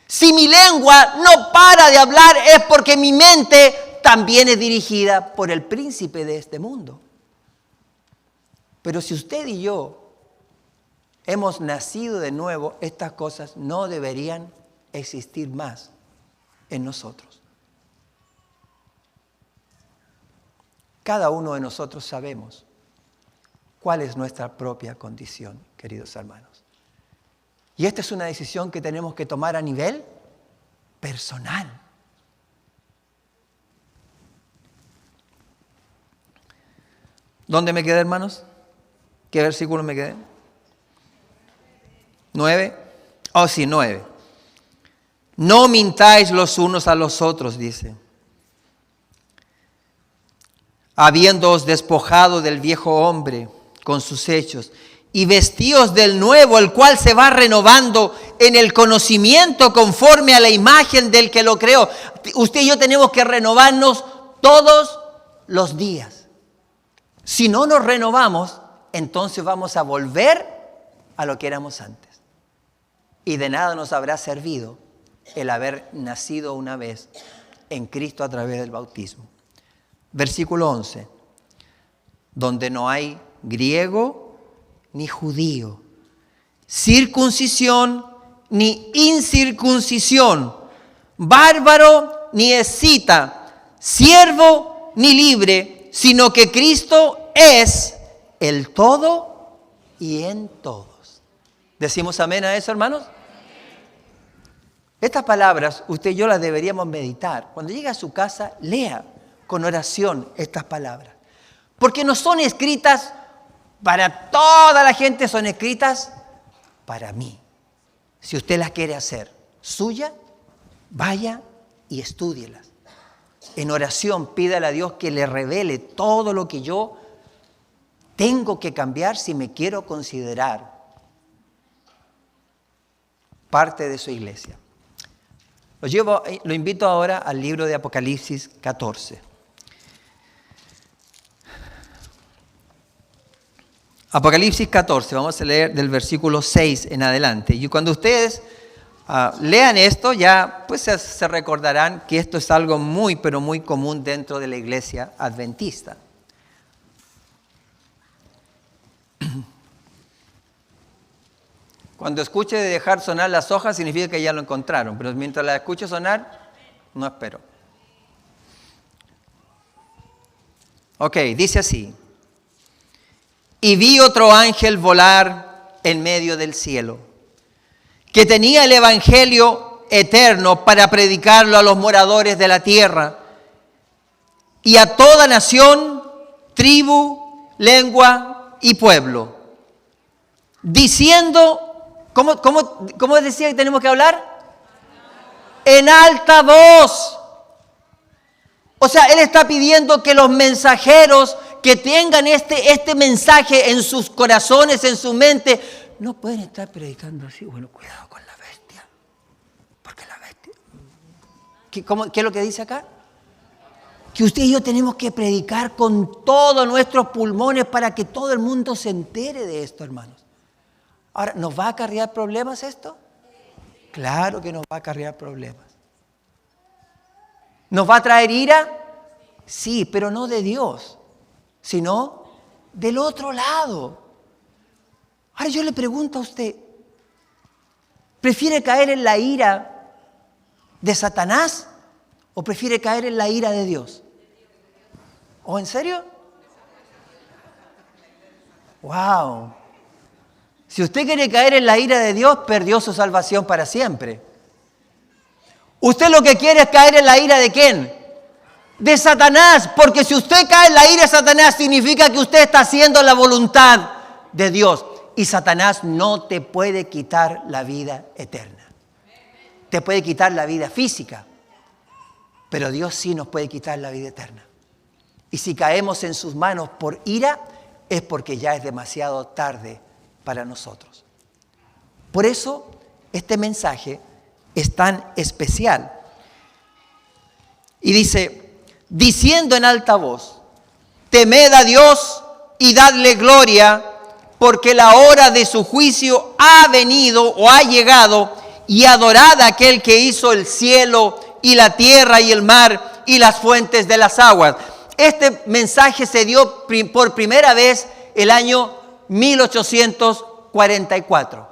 Si mi lengua no para de hablar, es porque mi mente también es dirigida por el príncipe de este mundo. Pero si usted y yo hemos nacido de nuevo, estas cosas no deberían existir más en nosotros. Cada uno de nosotros sabemos cuál es nuestra propia condición, queridos hermanos. Y esta es una decisión que tenemos que tomar a nivel personal. ¿Dónde me quedé, hermanos? ¿Qué versículo me quedé? 9. Oh, sí, 9. No mintáis los unos a los otros, dice. Habiéndoos despojado del viejo hombre con sus hechos, y vestíos del nuevo, el cual se va renovando en el conocimiento conforme a la imagen del que lo creó. Usted y yo tenemos que renovarnos todos los días. Si no nos renovamos, entonces vamos a volver a lo que éramos antes. Y de nada nos habrá servido el haber nacido una vez en Cristo a través del bautismo. Versículo 11. Donde no hay griego ni judío, circuncisión ni incircuncisión, bárbaro ni escita, siervo ni libre, sino que Cristo es el todo y en todos. ¿Decimos amén a eso, hermanos? Estas palabras usted y yo las deberíamos meditar. Cuando llegue a su casa, lea con oración estas palabras. Porque no son escritas para toda la gente, son escritas para mí. si usted las quiere hacer suya, vaya y estúdielas. En oración, pídale a Dios que le revele todo lo que yo tengo que cambiar si me quiero considerar parte de su iglesia. Lo invito ahora al libro de Apocalipsis 14. Apocalipsis 14, vamos a leer del versículo 6 en adelante. Y cuando ustedes lean esto, ya pues se recordarán que esto es algo muy, pero muy común dentro de la iglesia adventista. Cuando escuche de dejar sonar las hojas, significa que ya lo encontraron. Pero mientras las escuche sonar, no espero. Ok, dice así. Y vi otro ángel volar en medio del cielo, que tenía el evangelio eterno para predicarlo a los moradores de la tierra y a toda nación, tribu, lengua y pueblo, diciendo... ¿Cómo decía que tenemos que hablar? En alta voz. O sea, Él está pidiendo que los mensajeros que tengan este mensaje en sus corazones, en su mente, no pueden estar predicando así. Bueno, cuidado con la bestia. Porque la bestia... ¿Qué es lo que dice acá? Que usted y yo tenemos que predicar con todos nuestros pulmones para que todo el mundo se entere de esto, hermanos. Ahora, ¿nos va a acarrear problemas esto? Claro que nos va a acarrear problemas. ¿Nos va a traer ira? Sí, pero no de Dios, sino del otro lado. Ahora yo le pregunto a usted, ¿prefiere caer en la ira de Satanás o prefiere caer en la ira de Dios? ¿O en serio? ¡Wow! Si usted quiere caer en la ira de Dios, perdió su salvación para siempre. Usted lo que quiere es caer en la ira ¿de quién? De Satanás, porque si usted cae en la ira de Satanás, significa que usted está haciendo la voluntad de Dios. Y Satanás no te puede quitar la vida eterna. Te puede quitar la vida física, pero Dios sí nos puede quitar la vida eterna. Y si caemos en sus manos por ira, es porque ya es demasiado tarde para nosotros. Por eso este mensaje es tan especial. Y dice, diciendo en alta voz, temed a Dios y dadle gloria, porque la hora de su juicio ha venido o ha llegado, y adorad a aquel que hizo el cielo y la tierra y el mar y las fuentes de las aguas. Este mensaje se dio por primera vez el año 1844,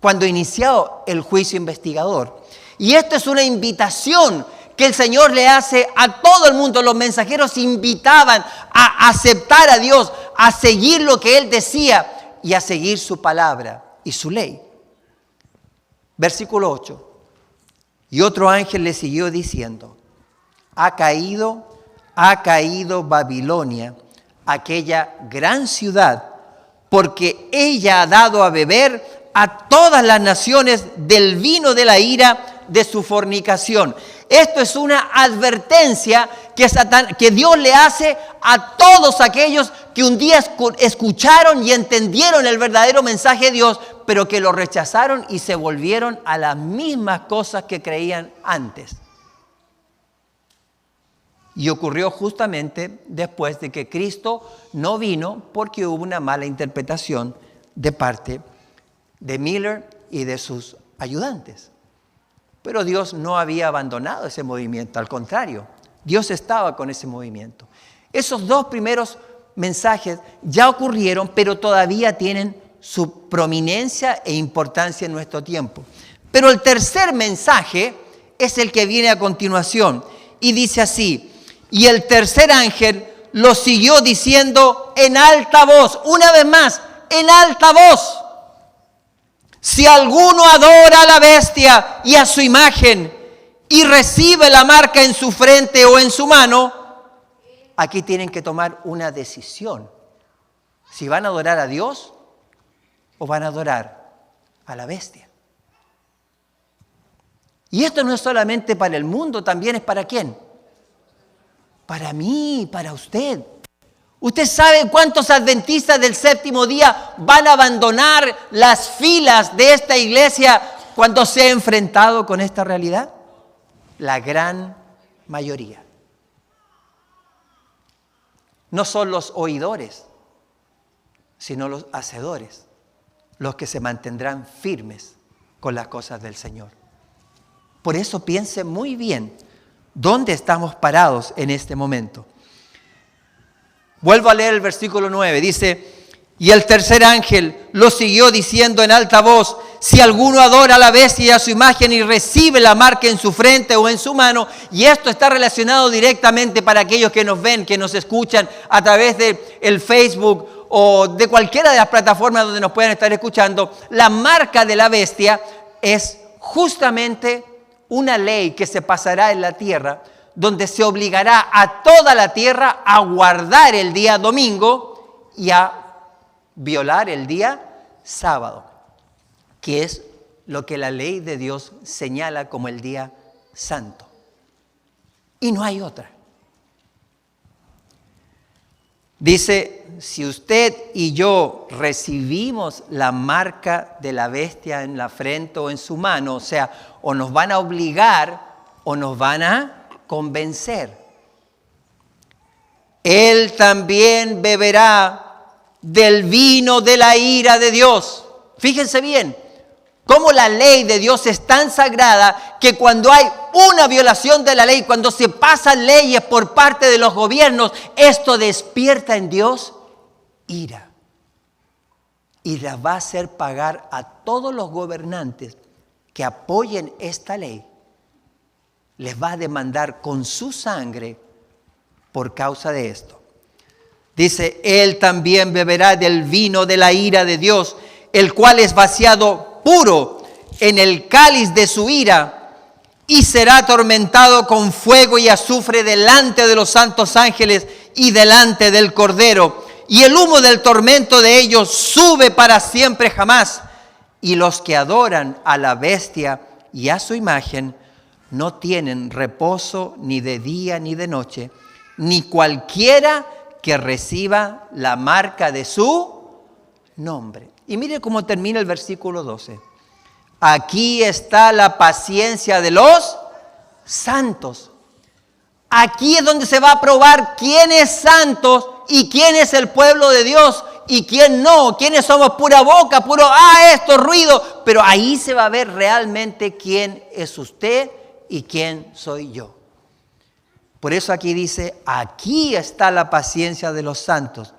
cuando inició el juicio investigador. Y esto es una invitación que el Señor le hace a todo el mundo. Los mensajeros invitaban a aceptar a Dios, a seguir lo que Él decía y a seguir su palabra y su ley. Versículo 8. Y otro ángel le siguió diciendo, ha caído Babilonia, aquella gran ciudad, porque ella ha dado a beber a todas las naciones del vino de la ira de su fornicación. Esto es una advertencia que Dios le hace a todos aquellos que un día escucharon y entendieron el verdadero mensaje de Dios, pero que lo rechazaron y se volvieron a las mismas cosas que creían antes. Y ocurrió justamente después de que Cristo no vino porque hubo una mala interpretación de parte de Miller y de sus ayudantes. Pero Dios no había abandonado ese movimiento, al contrario, Dios estaba con ese movimiento. Esos dos primeros mensajes ya ocurrieron, pero todavía tienen su prominencia e importancia en nuestro tiempo. Pero el tercer mensaje es el que viene a continuación y dice así, y el tercer ángel lo siguió diciendo en alta voz, una vez más, en alta voz. Si alguno adora a la bestia y a su imagen y recibe la marca en su frente o en su mano, aquí tienen que tomar una decisión. Si van a adorar a Dios o van a adorar a la bestia. Y esto no es solamente para el mundo, también es para ¿quién? Para mí, para usted. ¿Usted sabe cuántos adventistas del séptimo día van a abandonar las filas de esta iglesia cuando se ha enfrentado con esta realidad? La gran mayoría. No son los oidores, sino los hacedores, los que se mantendrán firmes con las cosas del Señor. Por eso piense muy bien dónde estamos parados en este momento. Vuelvo a leer el versículo 9, dice: y el tercer ángel lo siguió diciendo en alta voz: si alguno adora a la bestia y a su imagen y recibe la marca en su frente o en su mano. Y esto está relacionado directamente para aquellos que nos ven, que nos escuchan a través del Facebook o de cualquiera de las plataformas donde nos puedan estar escuchando. La marca de la bestia es justamente una ley que se pasará en la tierra, donde se obligará a toda la tierra a guardar el día domingo y a violar el día sábado, que es lo que la ley de Dios señala como el día santo. Y no hay otra. Dice, si usted y yo recibimos la marca de la bestia en la frente o en su mano, o sea, o nos van a obligar o nos van a convencer. Él también beberá del vino de la ira de Dios. Fíjense bien, cómo la ley de Dios es tan sagrada que cuando hay una violación de la ley, cuando se pasan leyes por parte de los gobiernos, esto despierta en Dios ira. Y la va a hacer pagar a todos los gobernantes que apoyen esta ley. Les va a demandar con su sangre por causa de esto. Dice, él también beberá del vino de la ira de Dios, el cual es vaciado puro en el cáliz de su ira, y será atormentado con fuego y azufre delante de los santos ángeles y delante del Cordero. Y el humo del tormento de ellos sube para siempre jamás. Y los que adoran a la bestia y a su imagen no tienen reposo ni de día ni de noche, ni cualquiera que reciba la marca de su nombre. Y mire cómo termina el versículo 12. Aquí está la paciencia de los santos. Aquí es donde se va a probar quién es santo y quién es el pueblo de Dios y quién no. Quiénes somos pura boca, puro esto, ruido. Pero ahí se va a ver realmente quién es usted y quién soy yo. Por eso aquí dice, aquí está la paciencia de los santos.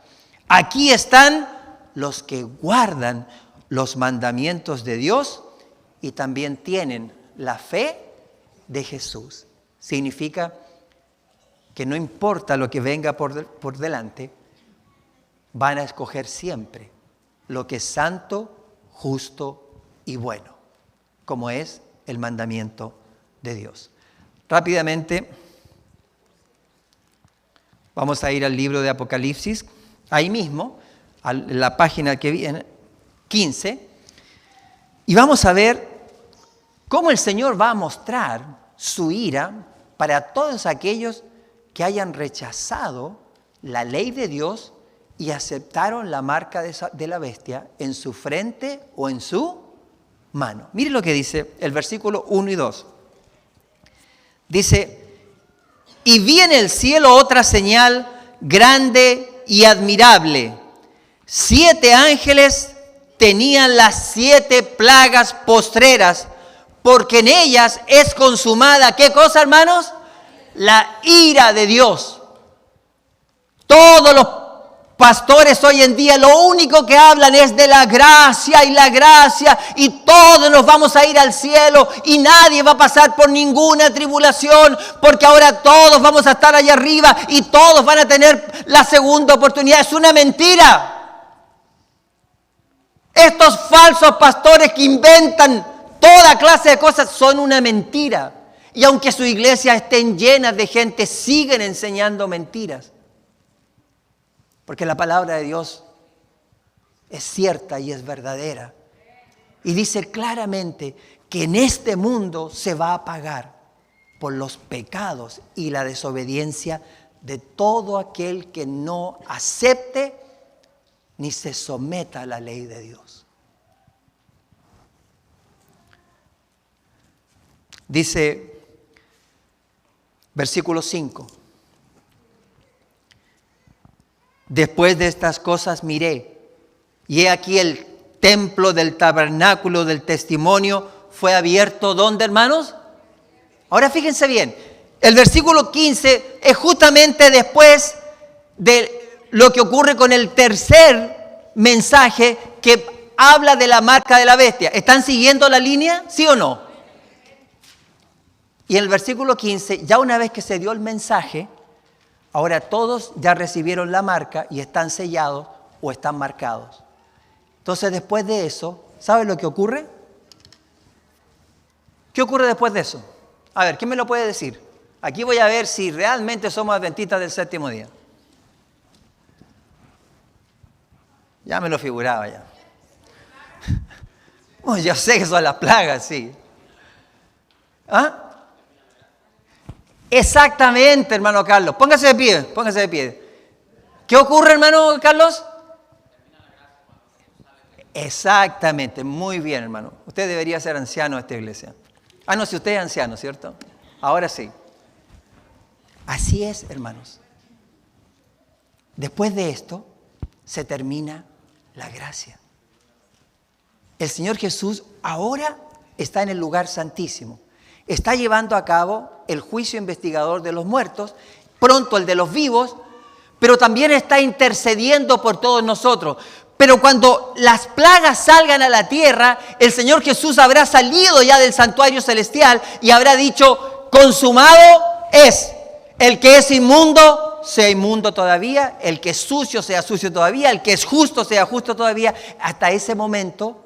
Aquí están los que guardan los mandamientos de Dios y también tienen la fe de Jesús. Significa que no importa lo que venga por delante, van a escoger siempre lo que es santo, justo y bueno, como es el mandamiento de Dios. Rápidamente, vamos a ir al libro de Apocalipsis, ahí mismo, a la página que viene, 15, y vamos a ver cómo el Señor va a mostrar su ira para todos aquellos que hayan rechazado la ley de Dios y aceptaron la marca de la bestia en su frente o en su mano. Mire lo que dice el versículo 1 y 2. Dice, y vi en el cielo otra señal grande y admirable. 7 ángeles tenían las 7 plagas postreras, porque en ellas es consumada, ¿qué cosa, hermanos? La ira de Dios. Todos los pastores hoy en día lo único que hablan es de la gracia y todos nos vamos a ir al cielo y nadie va a pasar por ninguna tribulación porque ahora todos vamos a estar allá arriba y todos van a tener la segunda oportunidad. Es una mentira. Estos falsos pastores que inventan toda clase de cosas son una mentira. Y aunque sus iglesias estén llenas de gente, siguen enseñando mentiras. Porque la palabra de Dios es cierta y es verdadera. Y dice claramente que en este mundo se va a pagar por los pecados y la desobediencia de todo aquel que no acepte ni se someta a la ley de Dios. Dice, versículo 5. Después de estas cosas miré, y he aquí el templo del tabernáculo del testimonio fue abierto. ¿Dónde, hermanos? Ahora fíjense bien, el versículo 15 es justamente después de lo que ocurre con el tercer mensaje que habla de la marca de la bestia. ¿Están siguiendo la línea? ¿Sí o no? Y en el versículo 15, ya una vez que se dio el mensaje, ahora todos ya recibieron la marca y están sellados o están marcados. Entonces, después de eso, ¿sabe lo que ocurre? ¿Qué ocurre después de eso? A ver, ¿quién me lo puede decir? Aquí voy a ver si realmente somos adventistas del séptimo día. Ya me lo figuraba ya. Bueno, yo sé que son las plagas, sí. ¿Ah? Exactamente, hermano Carlos. Póngase de pie, póngase de pie. ¿Qué ocurre, hermano Carlos? Exactamente, muy bien, hermano. Usted debería ser anciano de esta iglesia. Ah, no, si usted es anciano, ¿cierto? Ahora sí. Así es, hermanos. Después de esto, se termina la gracia. El Señor Jesús ahora está en el lugar santísimo. Está llevando a cabo el juicio investigador de los muertos, pronto el de los vivos, pero también está intercediendo por todos nosotros. Pero cuando las plagas salgan a la tierra, el Señor Jesús habrá salido ya del santuario celestial y habrá dicho, consumado es. El que es inmundo, sea inmundo todavía. El que es sucio, sea sucio todavía. El que es justo, sea justo todavía. Hasta ese momento,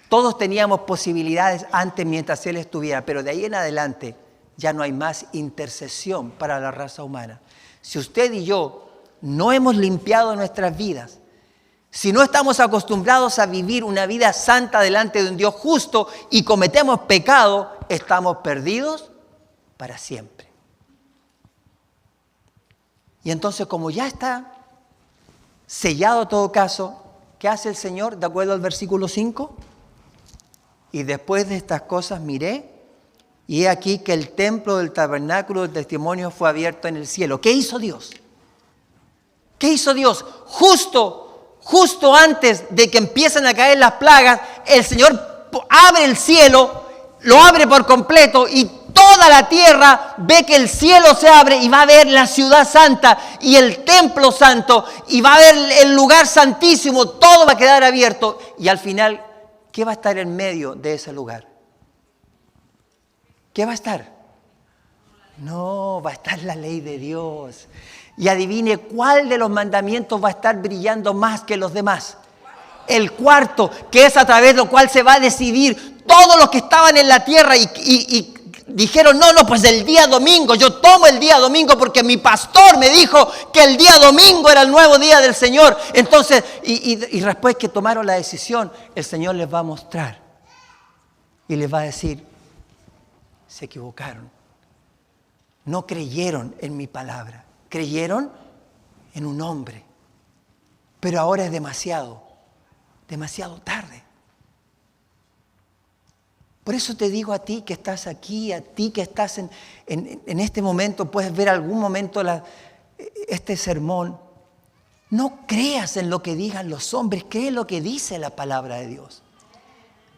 todos teníamos posibilidades antes mientras Él estuviera. Pero de ahí en adelante, ya no hay más intercesión para la raza humana. Si usted y yo no hemos limpiado nuestras vidas, si no estamos acostumbrados a vivir una vida santa delante de un Dios justo y cometemos pecado, estamos perdidos para siempre. Y entonces, como ya está sellado todo caso, ¿qué hace el Señor de acuerdo al versículo 5? Y después de estas cosas miré, y he aquí que el templo del tabernáculo del testimonio fue abierto en el cielo. ¿Qué hizo Dios? ¿Qué hizo Dios? Justo antes de que empiecen a caer las plagas, el Señor abre el cielo, lo abre por completo y toda la tierra ve que el cielo se abre y va a ver la ciudad santa y el templo santo y va a ver el lugar santísimo, todo va a quedar abierto y al final, ¿qué va a estar en medio de ese lugar? ¿Qué va a estar? No, va a estar la ley de Dios. Y adivine cuál de los mandamientos va a estar brillando más que los demás. El cuarto, que es a través de lo cual se va a decidir todos los que estaban en la tierra y dijeron, no, pues el día domingo, yo tomo el día domingo porque mi pastor me dijo que el día domingo era el nuevo día del Señor. Entonces, y después que tomaron la decisión, el Señor les va a mostrar y les va a decir, se equivocaron. No creyeron en mi palabra. Creyeron en un hombre, pero ahora es demasiado tarde. Por eso te digo a ti que estás aquí, a ti que estás en este momento, puedes ver algún momento este sermón. No creas en lo que digan los hombres, cree en lo que dice la palabra de Dios.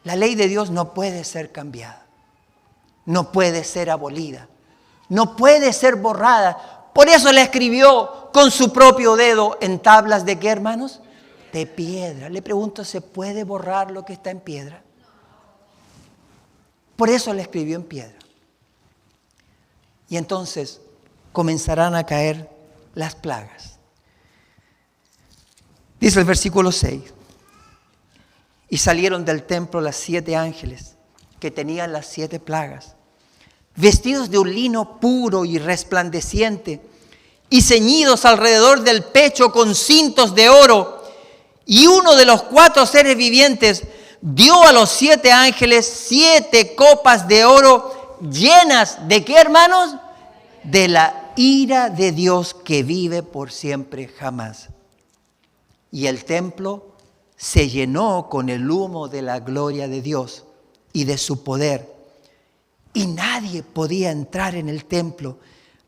La ley de Dios no puede ser cambiada, no puede ser abolida, no puede ser borrada. Por eso la escribió con su propio dedo en tablas de ¿qué, hermanos? De piedra. Le pregunto, ¿se puede borrar lo que está en piedra? Por eso la escribió en piedra. Y entonces comenzarán a caer las plagas. Dice el versículo 6. Y salieron del templo las 7 ángeles que tenían las 7 plagas, vestidos de un lino puro y resplandeciente, y ceñidos alrededor del pecho con cintos de oro. Y uno de los 4 seres vivientes dio a los 7 ángeles 7 copas de oro llenas ¿de qué, hermanos? De la ira de Dios que vive por siempre jamás. Y el templo se llenó con el humo de la gloria de Dios y de su poder. Y nadie podía entrar en el templo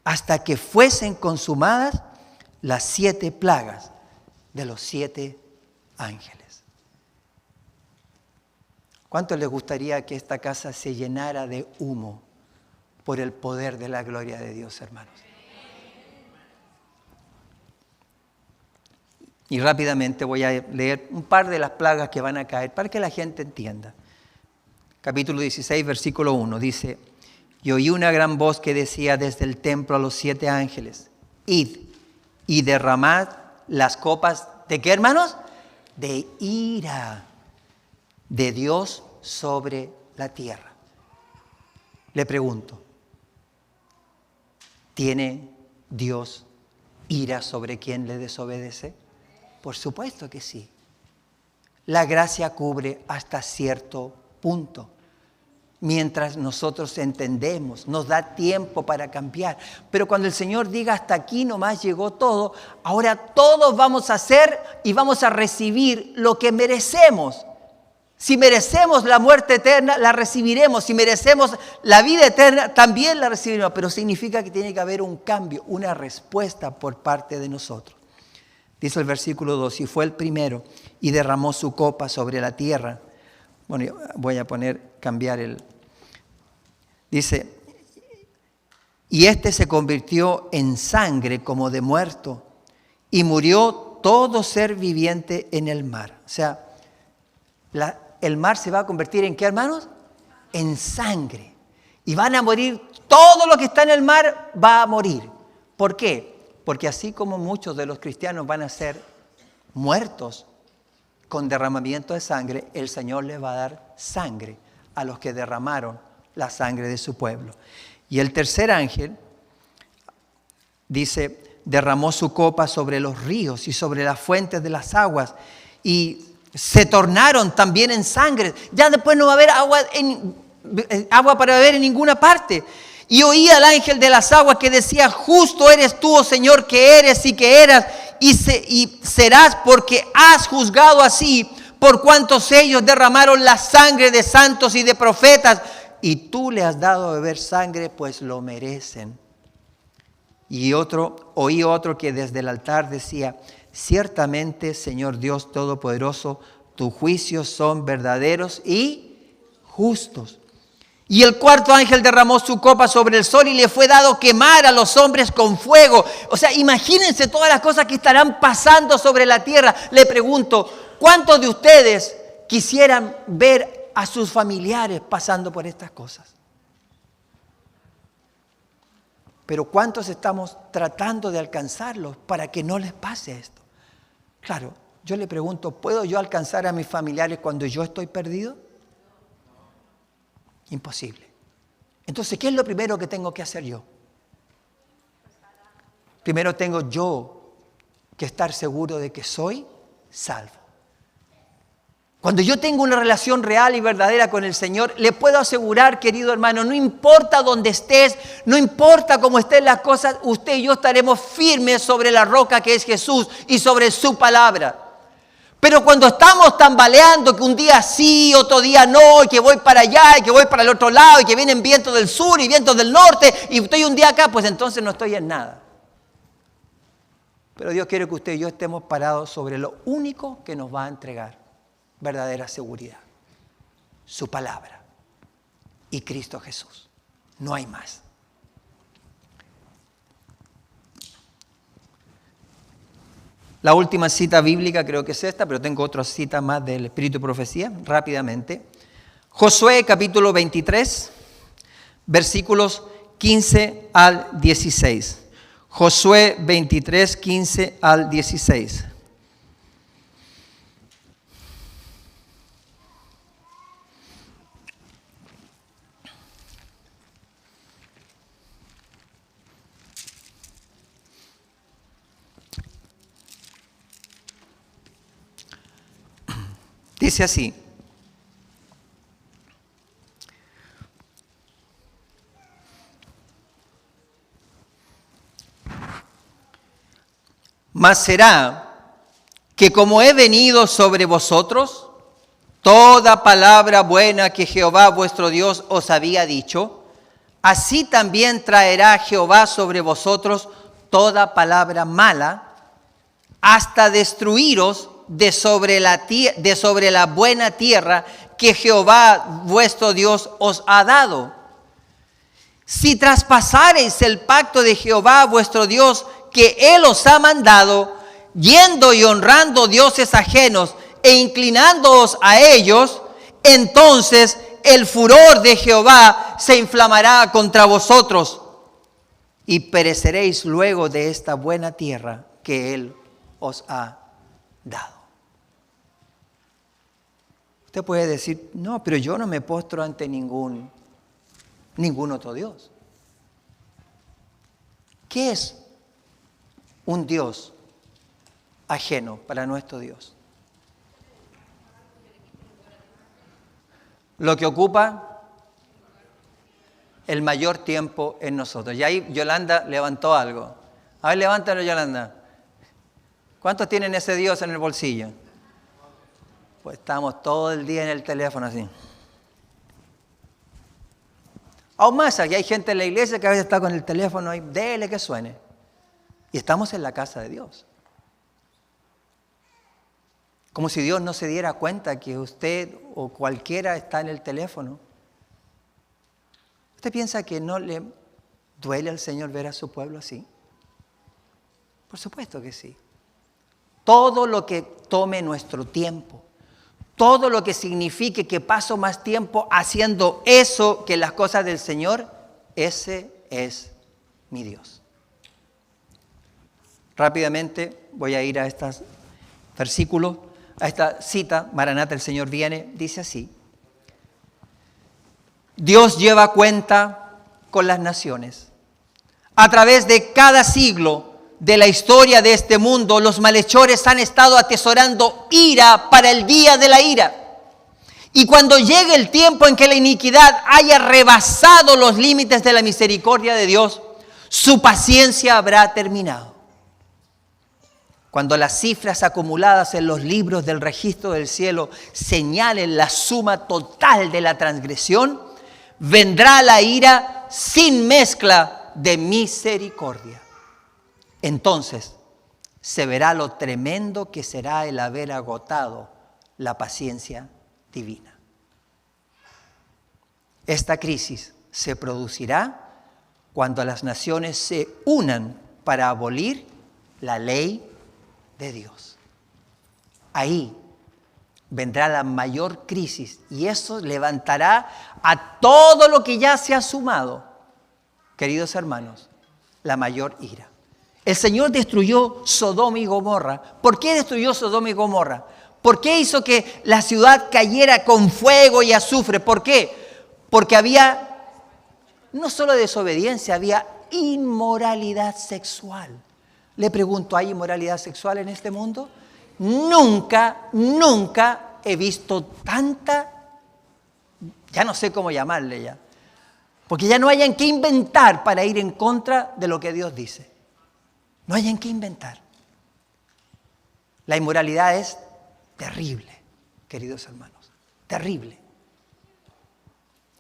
hasta que fuesen consumadas las 7 plagas de los 7 ángeles. ¿Cuánto les gustaría que esta casa se llenara de humo por el poder de la gloria de Dios, hermanos? Y rápidamente voy a leer un par de las plagas que van a caer para que la gente entienda. Capítulo 16, versículo 1 dice: y oí una gran voz que decía desde el templo a los 7 ángeles: id y derramad las copas ¿de qué, hermanos? De ira de Dios sobre la tierra. Le pregunto, ¿tiene Dios ira sobre quien le desobedece? Por supuesto que sí. La gracia cubre hasta cierto punto. Mientras nosotros entendemos, nos da tiempo para cambiar. Pero cuando el Señor diga hasta aquí nomás llegó todo, ahora todos vamos a hacer y vamos a recibir lo que merecemos. Si merecemos la muerte eterna, la recibiremos. Si merecemos la vida eterna, también la recibiremos. Pero significa que tiene que haber un cambio, una respuesta por parte de nosotros. Dice el versículo 2, y fue el primero y derramó su copa sobre la tierra. Bueno, voy a cambiar el... Dice, y este se convirtió en sangre como de muerto, y murió todo ser viviente en el mar. O sea, el mar se va a convertir ¿en qué, hermanos? En sangre. Y van a morir, todo lo que está en el mar va a morir. ¿Por qué? Porque así como muchos de los cristianos van a ser muertos con derramamiento de sangre, el Señor les va a dar sangre a los que derramaron la sangre de su pueblo. Y el tercer ángel, dice, derramó su copa sobre los ríos y sobre las fuentes de las aguas, y se tornaron también en sangre. Ya después no va a haber agua para beber en ninguna parte. Y oí al ángel de las aguas que decía: justo eres tú, oh Señor, que eres y que eras, y serás, porque has juzgado así, por cuantos ellos derramaron la sangre de santos y de profetas, y tú le has dado a beber sangre, pues lo merecen. Y oí otro que desde el altar decía: ciertamente, Señor Dios Todopoderoso, tus juicios son verdaderos y justos. Y el cuarto ángel derramó su copa sobre el sol y le fue dado quemar a los hombres con fuego. O sea, imagínense todas las cosas que estarán pasando sobre la tierra. Le pregunto, ¿cuántos de ustedes quisieran ver a sus familiares pasando por estas cosas? Pero ¿cuántos estamos tratando de alcanzarlos para que no les pase esto? Claro, yo le pregunto, ¿puedo yo alcanzar a mis familiares cuando yo estoy perdido? Imposible. Entonces, ¿qué es lo primero que tengo que hacer yo? Primero tengo yo que estar seguro de que soy salvo. Cuando yo tengo una relación real y verdadera con el Señor, le puedo asegurar, querido hermano, no importa dónde estés, no importa cómo estén las cosas, usted y yo estaremos firmes sobre la roca que es Jesús y sobre su palabra. Pero cuando estamos tambaleando, que un día sí, otro día no, y que voy para allá, y que voy para el otro lado, y que vienen vientos del sur y vientos del norte, y estoy un día acá, pues entonces no estoy en nada. Pero Dios quiere que usted y yo estemos parados sobre lo único que nos va a entregar verdadera seguridad: su palabra y Cristo Jesús. No hay más. La última cita bíblica creo que es esta, pero tengo otra cita más del Espíritu de Profecía, rápidamente. Josué capítulo 23, versículos 15 al 16. Josué 23, 15 al 16. Dice así: Mas será que como he venido sobre vosotros, toda palabra buena que Jehová vuestro Dios os había dicho, así también traerá Jehová sobre vosotros toda palabra mala, hasta destruiros de sobre la buena tierra que Jehová vuestro Dios os ha dado. Si traspasareis el pacto de Jehová vuestro Dios que Él os ha mandado, yendo y honrando dioses ajenos e inclinándoos a ellos, entonces el furor de Jehová se inflamará contra vosotros y pereceréis luego de esta buena tierra que Él os ha dado. Usted puede decir, no, pero yo no me postro ante ningún otro Dios. ¿Qué es un Dios ajeno para nuestro Dios? Lo que ocupa el mayor tiempo en nosotros. Y ahí Yolanda levantó algo. A ver, levántalo, Yolanda. ¿Cuántos tienen ese Dios en el bolsillo? Pues estamos todo el día en el teléfono así. Aún más, aquí hay gente en la iglesia que a veces está con el teléfono y dele que suene. Y estamos en la casa de Dios. Como si Dios no se diera cuenta que usted o cualquiera está en el teléfono. ¿Usted piensa que no le duele al Señor ver a su pueblo así? Por supuesto que sí. Todo lo que tome nuestro tiempo, todo lo que signifique que paso más tiempo haciendo eso que las cosas del Señor, ese es mi Dios. Rápidamente voy a ir a estos versículos, a esta cita, Maranata, el Señor viene, dice así. Dios lleva cuenta con las naciones. A través de cada siglo de la historia de este mundo, los malhechores han estado atesorando ira para el día de la ira. Y cuando llegue el tiempo en que la iniquidad haya rebasado los límites de la misericordia de Dios, su paciencia habrá terminado. Cuando las cifras acumuladas en los libros del registro del cielo señalen la suma total de la transgresión, vendrá la ira sin mezcla de misericordia. Entonces se verá lo tremendo que será el haber agotado la paciencia divina. Esta crisis se producirá cuando las naciones se unan para abolir la ley de Dios. Ahí vendrá la mayor crisis y eso levantará a todo lo que ya se ha sumado, queridos hermanos, la mayor ira. El Señor destruyó Sodoma y Gomorra. ¿Por qué destruyó Sodoma y Gomorra? ¿Por qué hizo que la ciudad cayera con fuego y azufre? ¿Por qué? Porque había no solo desobediencia, había inmoralidad sexual. Le pregunto, ¿hay inmoralidad sexual en este mundo? Nunca he visto tanta, ya no sé cómo llamarle ya, porque ya no hay en qué inventar para ir en contra de lo que Dios dice. No hay en qué inventar. La inmoralidad es terrible, queridos hermanos, terrible.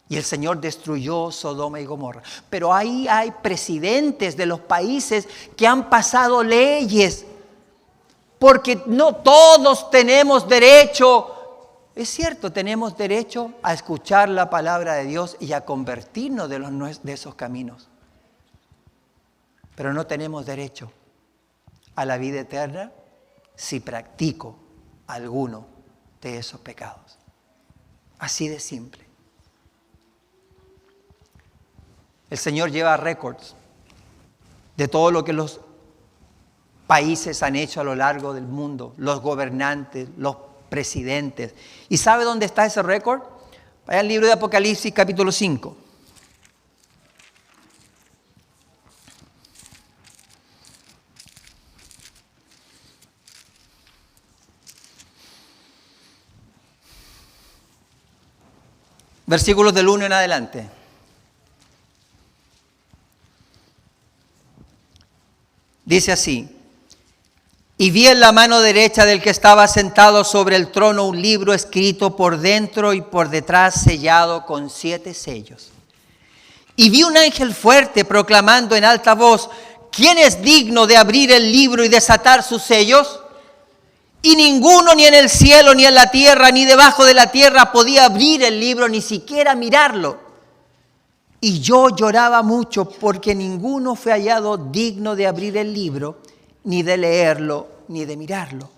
Y el Señor destruyó Sodoma y Gomorra. Pero ahí hay presidentes de los países que han pasado leyes, porque no todos tenemos derecho. Es cierto, tenemos derecho a escuchar la palabra de Dios y a convertirnos de esos caminos. Pero no tenemos derecho a la vida eterna si practico alguno de esos pecados. Así de simple. El Señor lleva récords de todo lo que los países han hecho a lo largo del mundo, los gobernantes, los presidentes. ¿Y sabe dónde está ese récord? Vaya al libro de Apocalipsis capítulo 5. Versículos del 1 en adelante. Dice así: Y vi en la mano derecha del que estaba sentado sobre el trono un libro escrito por dentro y por detrás, sellado con 7 sellos. Y vi un ángel fuerte proclamando en alta voz: ¿quién es digno de abrir el libro y desatar sus sellos? Y ninguno, ni en el cielo, ni en la tierra, ni debajo de la tierra, podía abrir el libro, ni siquiera mirarlo. Y yo lloraba mucho porque ninguno fue hallado digno de abrir el libro, ni de leerlo, ni de mirarlo.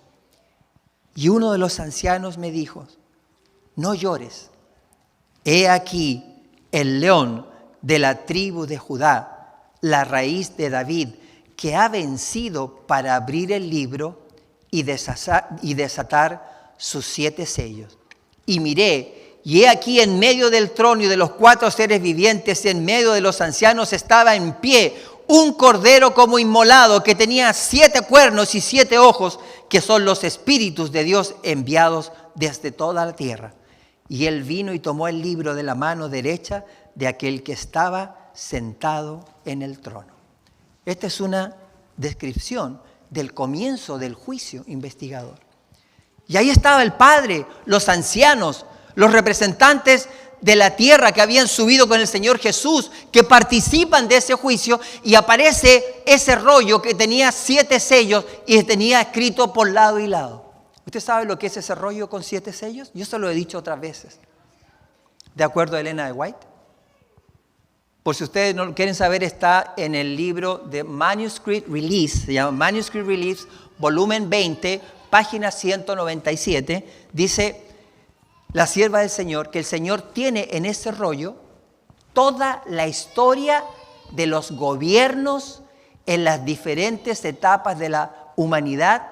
Y uno de los ancianos me dijo: no llores. He aquí el león de la tribu de Judá, la raíz de David, que ha vencido para abrir el libro y desatar sus 7 sellos. Y miré, y he aquí en medio del trono y de los 4 seres vivientes, en medio de los ancianos, estaba en pie un cordero como inmolado, que tenía 7 cuernos y 7 ojos, que son los espíritus de Dios enviados desde toda la tierra. Y él vino y tomó el libro de la mano derecha de aquel que estaba sentado en el trono. Esta es una descripción del comienzo del juicio investigador. Y ahí estaba el Padre, los ancianos, los representantes de la tierra que habían subido con el Señor Jesús, que participan de ese juicio, y aparece ese rollo que tenía 7 sellos y tenía escrito por lado y lado. ¿Usted sabe lo que es ese rollo con 7 sellos? Yo se lo he dicho otras veces. De acuerdo a Elena de White. Por si ustedes no lo quieren saber, está en el libro de Manuscript Release, se llama Manuscript Release, volumen 20, página 197, dice la sierva del Señor que el Señor tiene en ese rollo toda la historia de los gobiernos en las diferentes etapas de la humanidad,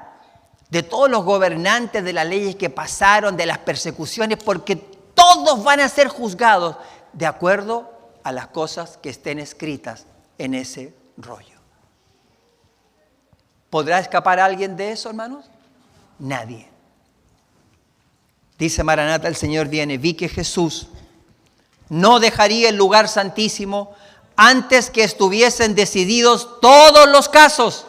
de todos los gobernantes, de las leyes que pasaron, de las persecuciones, porque todos van a ser juzgados de acuerdo a las cosas que estén escritas en ese rollo. ¿Podrá escapar alguien de eso, hermanos? Nadie. Dice Maranata, el Señor viene. Vi que Jesús no dejaría el lugar santísimo antes que estuviesen decididos todos los casos,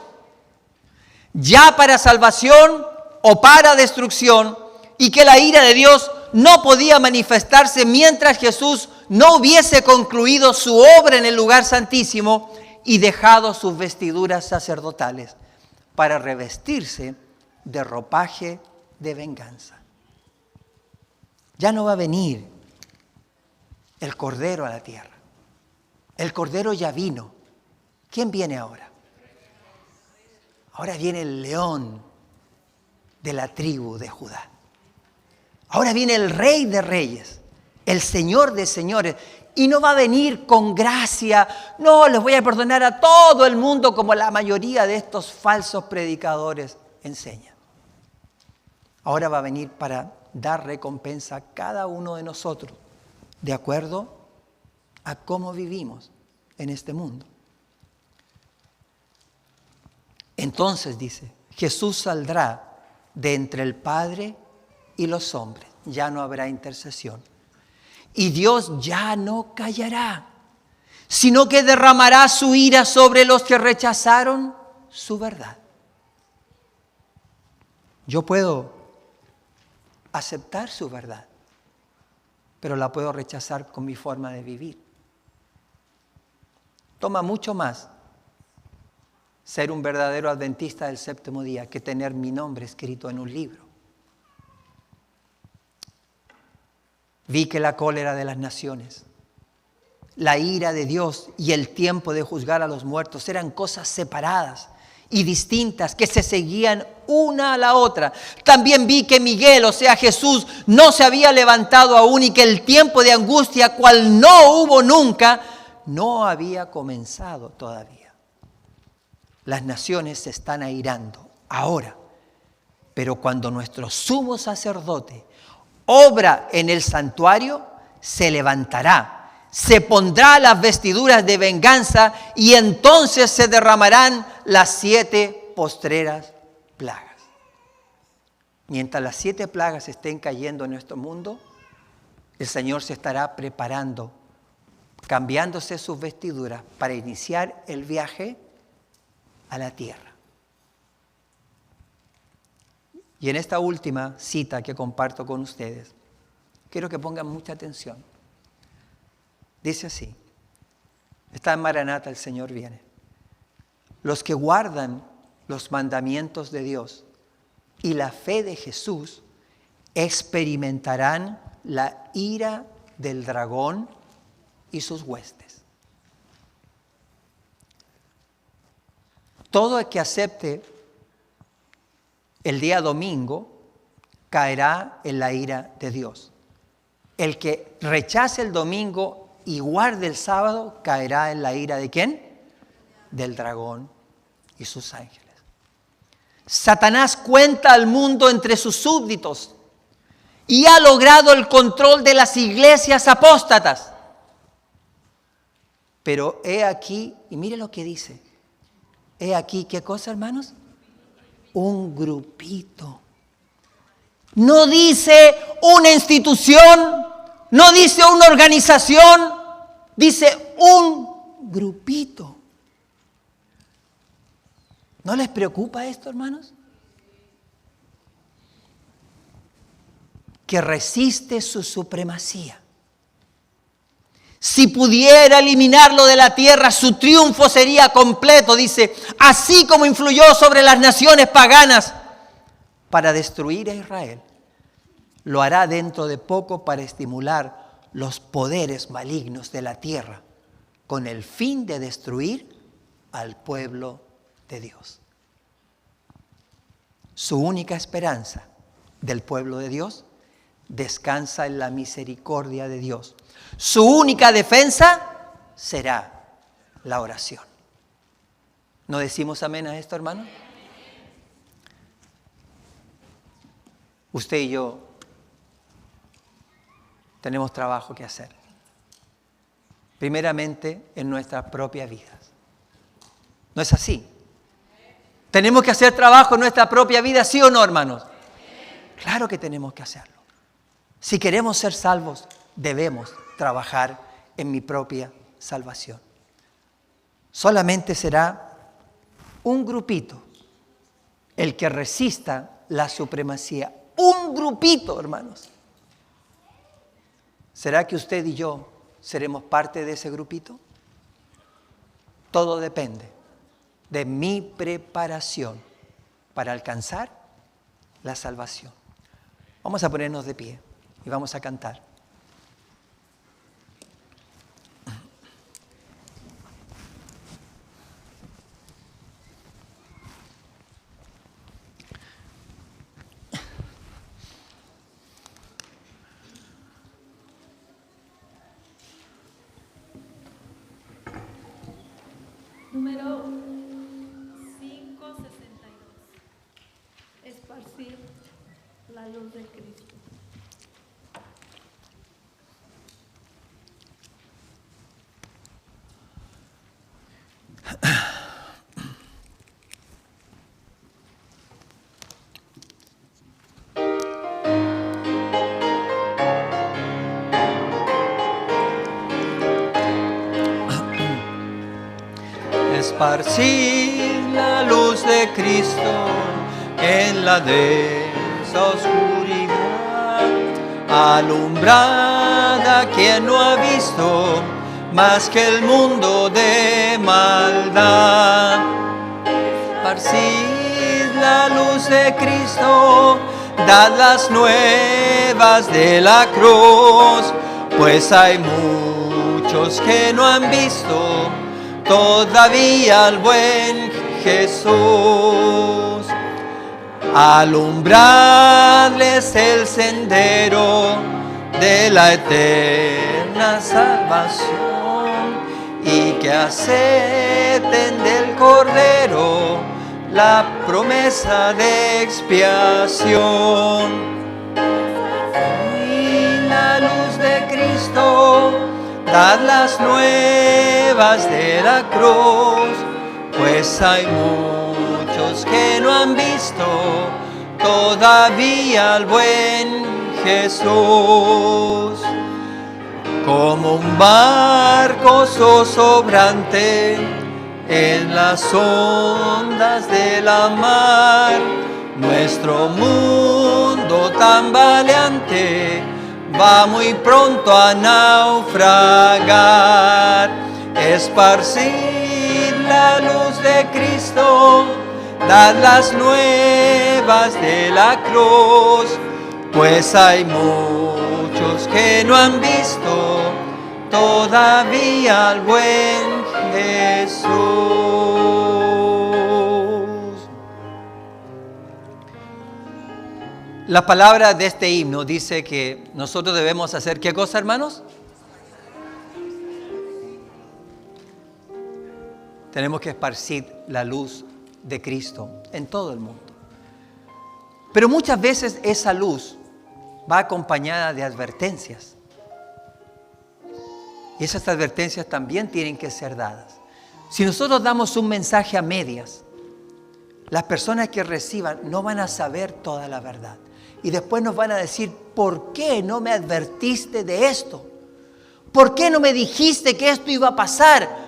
ya para salvación o para destrucción, y que la ira de Dios no podía manifestarse mientras Jesús no hubiese concluido su obra en el lugar santísimo y dejado sus vestiduras sacerdotales para revestirse de ropaje de venganza. Ya no va a venir el Cordero a la tierra. El Cordero ya vino. ¿Quién viene ahora? Ahora viene el león de la tribu de Judá. Ahora viene el Rey de Reyes, el Señor de señores. Y no va a venir con gracia. No, les voy a perdonar a todo el mundo como la mayoría de estos falsos predicadores enseñan. Ahora va a venir para dar recompensa a cada uno de nosotros, de acuerdo a cómo vivimos en este mundo. Entonces, dice, Jesús saldrá de entre el Padre y los hombres. Ya no habrá intercesión. Y Dios ya no callará, sino que derramará su ira sobre los que rechazaron su verdad. Yo puedo aceptar su verdad, pero la puedo rechazar con mi forma de vivir. Toma mucho más ser un verdadero adventista del séptimo día que tener mi nombre escrito en un libro. Vi que la cólera de las naciones, la ira de Dios y el tiempo de juzgar a los muertos eran cosas separadas y distintas que se seguían una a la otra. También vi que Miguel, o sea Jesús, no se había levantado aún y que el tiempo de angustia, cual no hubo nunca, no había comenzado todavía. Las naciones se están airando ahora, pero cuando nuestro sumo sacerdote obra en el santuario, se levantará, se pondrá las vestiduras de venganza y entonces se derramarán las 7 postreras plagas. Mientras las 7 plagas estén cayendo en nuestro mundo, el Señor se estará preparando, cambiándose sus vestiduras para iniciar el viaje a la tierra. Y en esta última cita que comparto con ustedes, quiero que pongan mucha atención. Dice así, está en Maranata, el Señor viene. Los que guardan los mandamientos de Dios y la fe de Jesús experimentarán la ira del dragón y sus huestes. Todo el que acepte el día domingo caerá en la ira de Dios. El que rechace el domingo y guarde el sábado caerá en la ira ¿de quién? Del dragón y sus ángeles. Satanás cuenta al mundo entre sus súbditos y ha logrado el control de las iglesias apóstatas. Pero he aquí, y mire lo que dice, he aquí, ¿qué cosa, hermanos? Un grupito. No dice una institución, no dice una organización, dice un grupito. ¿No les preocupa esto, hermanos? Que resiste su supremacía. Si pudiera eliminarlo de la tierra, su triunfo sería completo. Dice, así como influyó sobre las naciones paganas para destruir a Israel, lo hará dentro de poco para estimular los poderes malignos de la tierra con el fin de destruir al pueblo de Dios. Su única esperanza del pueblo de Dios descansa en la misericordia de Dios. Su única defensa será la oración. ¿No decimos amén a esto, hermano? Usted y yo tenemos trabajo que hacer. Primeramente en nuestras propias vidas. ¿No es así? ¿Tenemos que hacer trabajo en nuestra propia vida, sí o no, hermanos? Claro que tenemos que hacerlo. Si queremos ser salvos, debemos trabajar en mi propia salvación. Solamente será un grupito el que resista la supremacía. Un grupito, hermanos. ¿Será que usted y yo seremos parte de ese grupito? Todo depende de mi preparación para alcanzar la salvación. Vamos a ponernos de pie y vamos a cantar. Número 562. Esparcir la luz de Cristo. Esparcir la luz de Cristo en la densa oscuridad, alumbrada quien no ha visto más que el mundo de maldad. Esparcir la luz de Cristo, dad las nuevas de la cruz, pues hay muchos que no han visto todavía al buen Jesús. Alumbradles el sendero de la eterna salvación y que acepten del Cordero la promesa de expiación. Y la luz de Cristo, dad las nuevas de la cruz, pues hay muchos que no han visto todavía al buen Jesús. Como un barco zozobrante en las ondas de la mar, Nuestro mundo tambaleante va muy pronto a naufragar. Esparcid la luz de Cristo, dad las nuevas de la cruz, pues hay muchos que no han visto todavía al buen Jesús. La palabra de este himno dice que nosotros debemos hacer ¿qué cosa, hermanos? Tenemos que esparcir la luz de Cristo en todo el mundo. Pero muchas veces esa luz va acompañada de advertencias. Y esas advertencias también tienen que ser dadas. Si nosotros damos un mensaje a medias, las personas que reciban no van a saber toda la verdad. Y después nos van a decir, ¿por qué no me advertiste de esto? ¿Por qué no me dijiste que esto iba a pasar?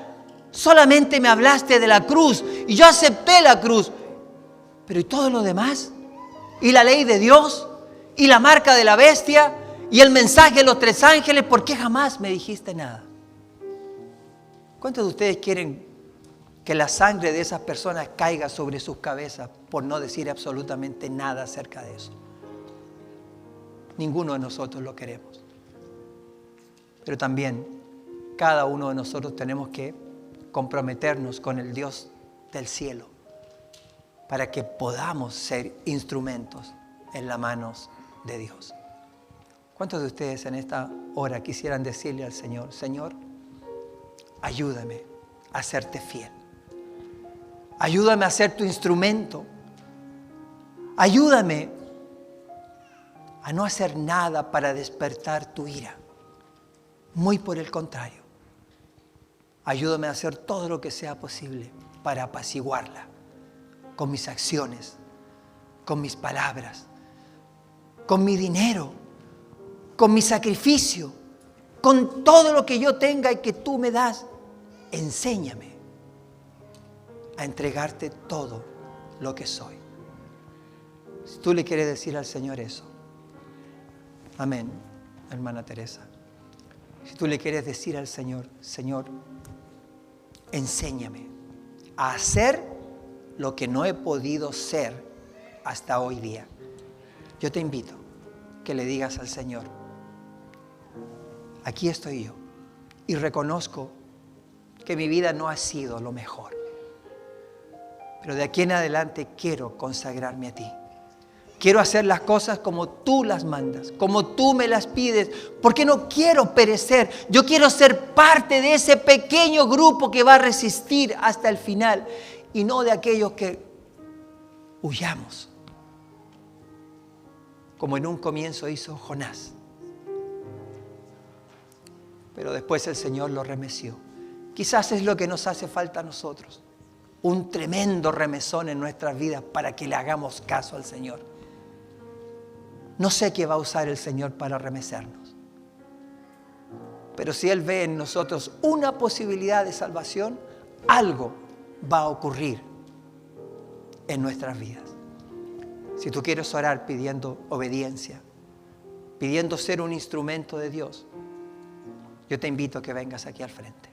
Solamente me hablaste de la cruz y yo acepté la cruz. Pero ¿y todo lo demás? ¿Y la ley de Dios? ¿Y la marca de la bestia? ¿Y el mensaje de los 3 ángeles? ¿Por qué jamás me dijiste nada? ¿Cuántos de ustedes quieren que la sangre de esas personas caiga sobre sus cabezas por no decir absolutamente nada acerca de eso? Ninguno de nosotros lo queremos. Pero también cada uno de nosotros tenemos que comprometernos con el Dios del cielo para que podamos ser instrumentos en las manos de Dios. ¿Cuántos de ustedes en esta hora quisieran decirle al Señor, Señor, ayúdame a serte fiel? Ayúdame a ser tu instrumento. Ayúdame a no hacer nada para despertar tu ira. Muy por el contrario. Ayúdame a hacer todo lo que sea posible para apaciguarla con mis acciones, con mis palabras, con mi dinero, con mi sacrificio, con todo lo que yo tenga y que tú me das. Enséñame a entregarte todo lo que soy. Si tú le quieres decir al Señor eso, amén, hermana Teresa. Si tú le quieres decir al Señor, Señor, enséñame a hacer lo que no he podido ser hasta hoy día. Yo te invito que le digas al Señor, aquí estoy yo y reconozco que mi vida no ha sido lo mejor. Pero de aquí en adelante quiero consagrarme a ti. Quiero hacer las cosas como tú las mandas, como tú me las pides, porque no quiero perecer. Yo quiero ser parte de ese pequeño grupo que va a resistir hasta el final y no de aquellos que huyamos, como en un comienzo hizo Jonás. Pero después el Señor lo remeció. Quizás es lo que nos hace falta a nosotros, un tremendo remesón en nuestras vidas para que le hagamos caso al Señor. No sé qué va a usar el Señor para remecernos. Pero si Él ve en nosotros una posibilidad de salvación, algo va a ocurrir en nuestras vidas. Si tú quieres orar pidiendo obediencia, pidiendo ser un instrumento de Dios, yo te invito a que vengas aquí al frente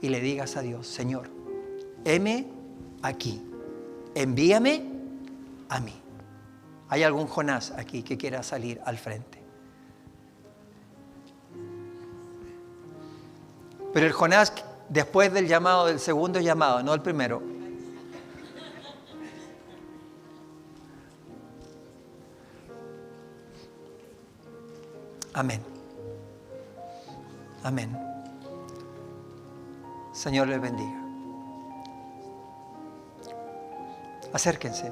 y le digas a Dios, Señor, heme aquí, envíame a mí. ¿Hay algún Jonás aquí que quiera salir al frente? Pero el Jonás, después del llamado, del segundo llamado, no el primero. Amén. Amén. Señor les bendiga. Acérquense.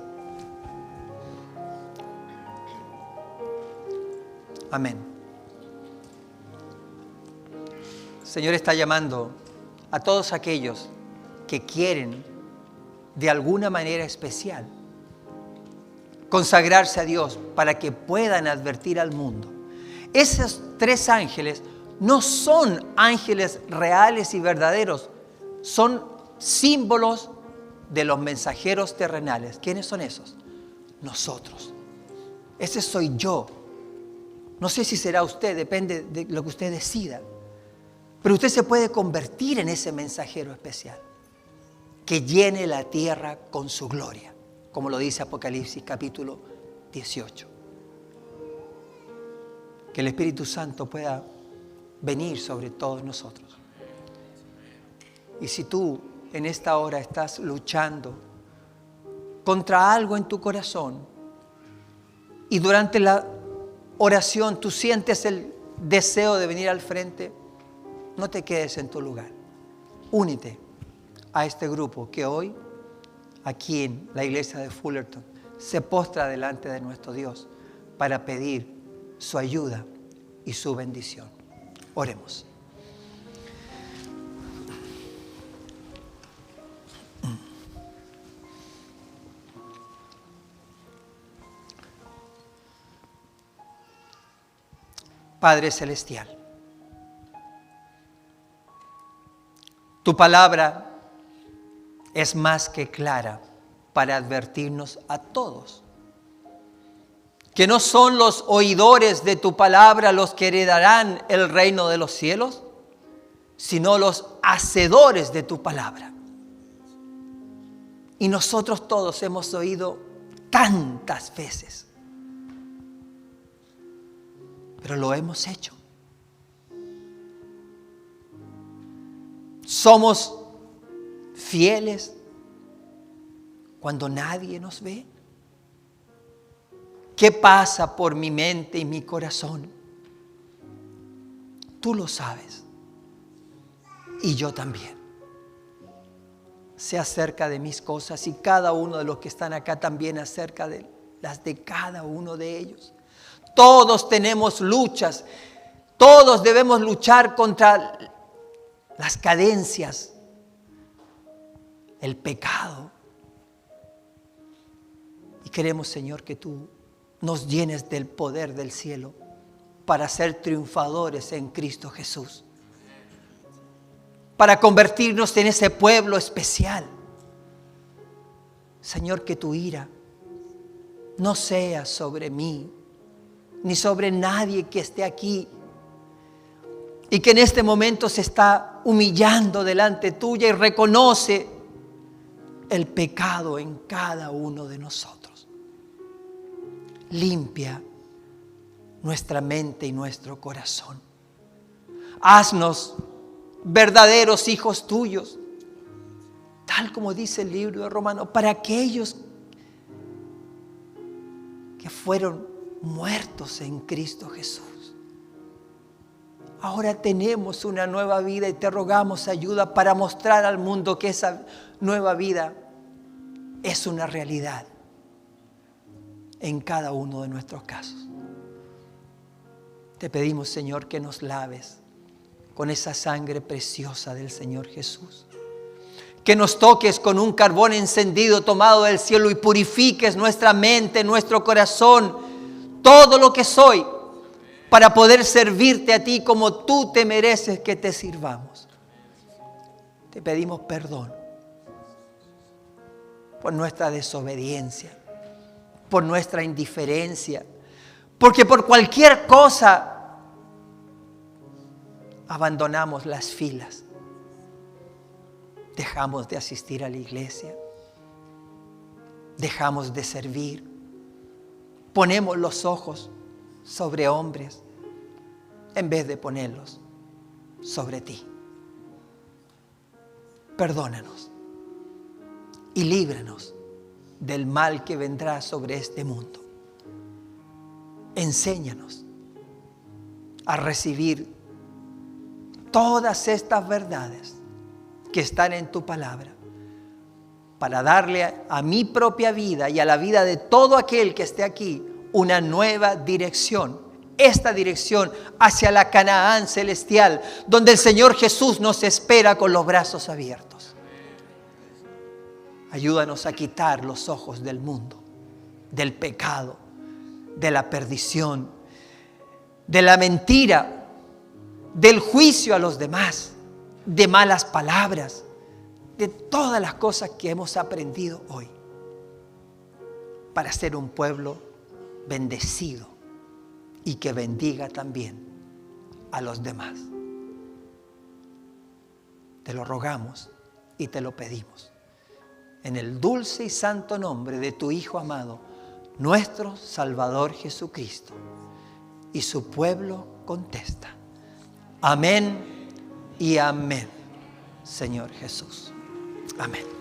Amén. El Señor está llamando a todos aquellos que quieren de alguna manera especial consagrarse a Dios para que puedan advertir al mundo. Esos 3 ángeles no son ángeles reales y verdaderos, son símbolos de los mensajeros terrenales. ¿Quiénes son esos? nosotros. Ese soy yo. No sé si será usted, depende de lo que usted decida. Pero usted se puede convertir en ese mensajero especial que llene la tierra con su gloria, como lo dice Apocalipsis capítulo 18. Que el Espíritu Santo pueda venir sobre todos nosotros. Y si tú en esta hora estás luchando contra algo en tu corazón y durante la oración tú sientes el deseo de venir al frente, no te quedes en tu lugar. Únete a este grupo que hoy, aquí en la iglesia de Fullerton, se postra delante de nuestro Dios para pedir su ayuda y su bendición. Oremos. Padre Celestial, tu palabra es más que clara para advertirnos a todos que no son los oidores de tu palabra los que heredarán el reino de los cielos, sino los hacedores de tu palabra. Y nosotros todos hemos oído tantas veces, pero lo hemos hecho. Somos fieles cuando nadie nos ve. ¿Qué pasa por mi mente y mi corazón? Tú lo sabes. Y yo también. Sé acerca de mis cosas y cada uno de los que están acá también acerca de las de cada uno de ellos. Todos tenemos luchas. Todos debemos luchar contra las cadencias, el pecado. Y queremos, Señor, que tú nos llenes del poder del cielo para ser triunfadores en Cristo Jesús. Para convertirnos en ese pueblo especial. Señor, que tu ira no sea sobre mí, ni sobre nadie que esté aquí y que en este momento se está humillando delante tuya y reconoce el pecado en cada uno de nosotros. Limpia nuestra mente y nuestro corazón. Haznos verdaderos hijos tuyos, tal como dice el libro de Romanos, para aquellos que fueron muertos en Cristo Jesús. Ahora tenemos una nueva vida y te rogamos ayuda para mostrar al mundo que esa nueva vida es una realidad en cada uno de nuestros casos. Te pedimos, Señor, que nos laves con esa sangre preciosa del Señor Jesús. Que nos toques con un carbón encendido tomado del cielo y purifiques nuestra mente, nuestro corazón, todo lo que soy, para poder servirte a ti como tú te mereces que te sirvamos. Te pedimos perdón por nuestra desobediencia, por nuestra indiferencia, porque por cualquier cosa abandonamos las filas, dejamos de asistir a la iglesia, dejamos de servir, ponemos los ojos sobre hombres en vez de ponerlos sobre ti. Perdónanos y líbranos del mal que vendrá sobre este mundo. Enséñanos a recibir todas estas verdades que están en tu palabra para darle a mi propia vida y a la vida de todo aquel que esté aquí una nueva dirección. Esta dirección hacia la Canaán celestial, donde el Señor Jesús nos espera con los brazos abiertos. Ayúdanos a quitar los ojos del mundo, del pecado, de la perdición, de la mentira, del juicio a los demás, de malas palabras, de todas las cosas que hemos aprendido hoy. para ser un pueblo bendecido y que bendiga también a los demás. Te lo rogamos y te lo pedimos. En el dulce y santo nombre de tu Hijo amado, nuestro Salvador Jesucristo. Y su pueblo contesta: amén y amén, Señor Jesús. Amén.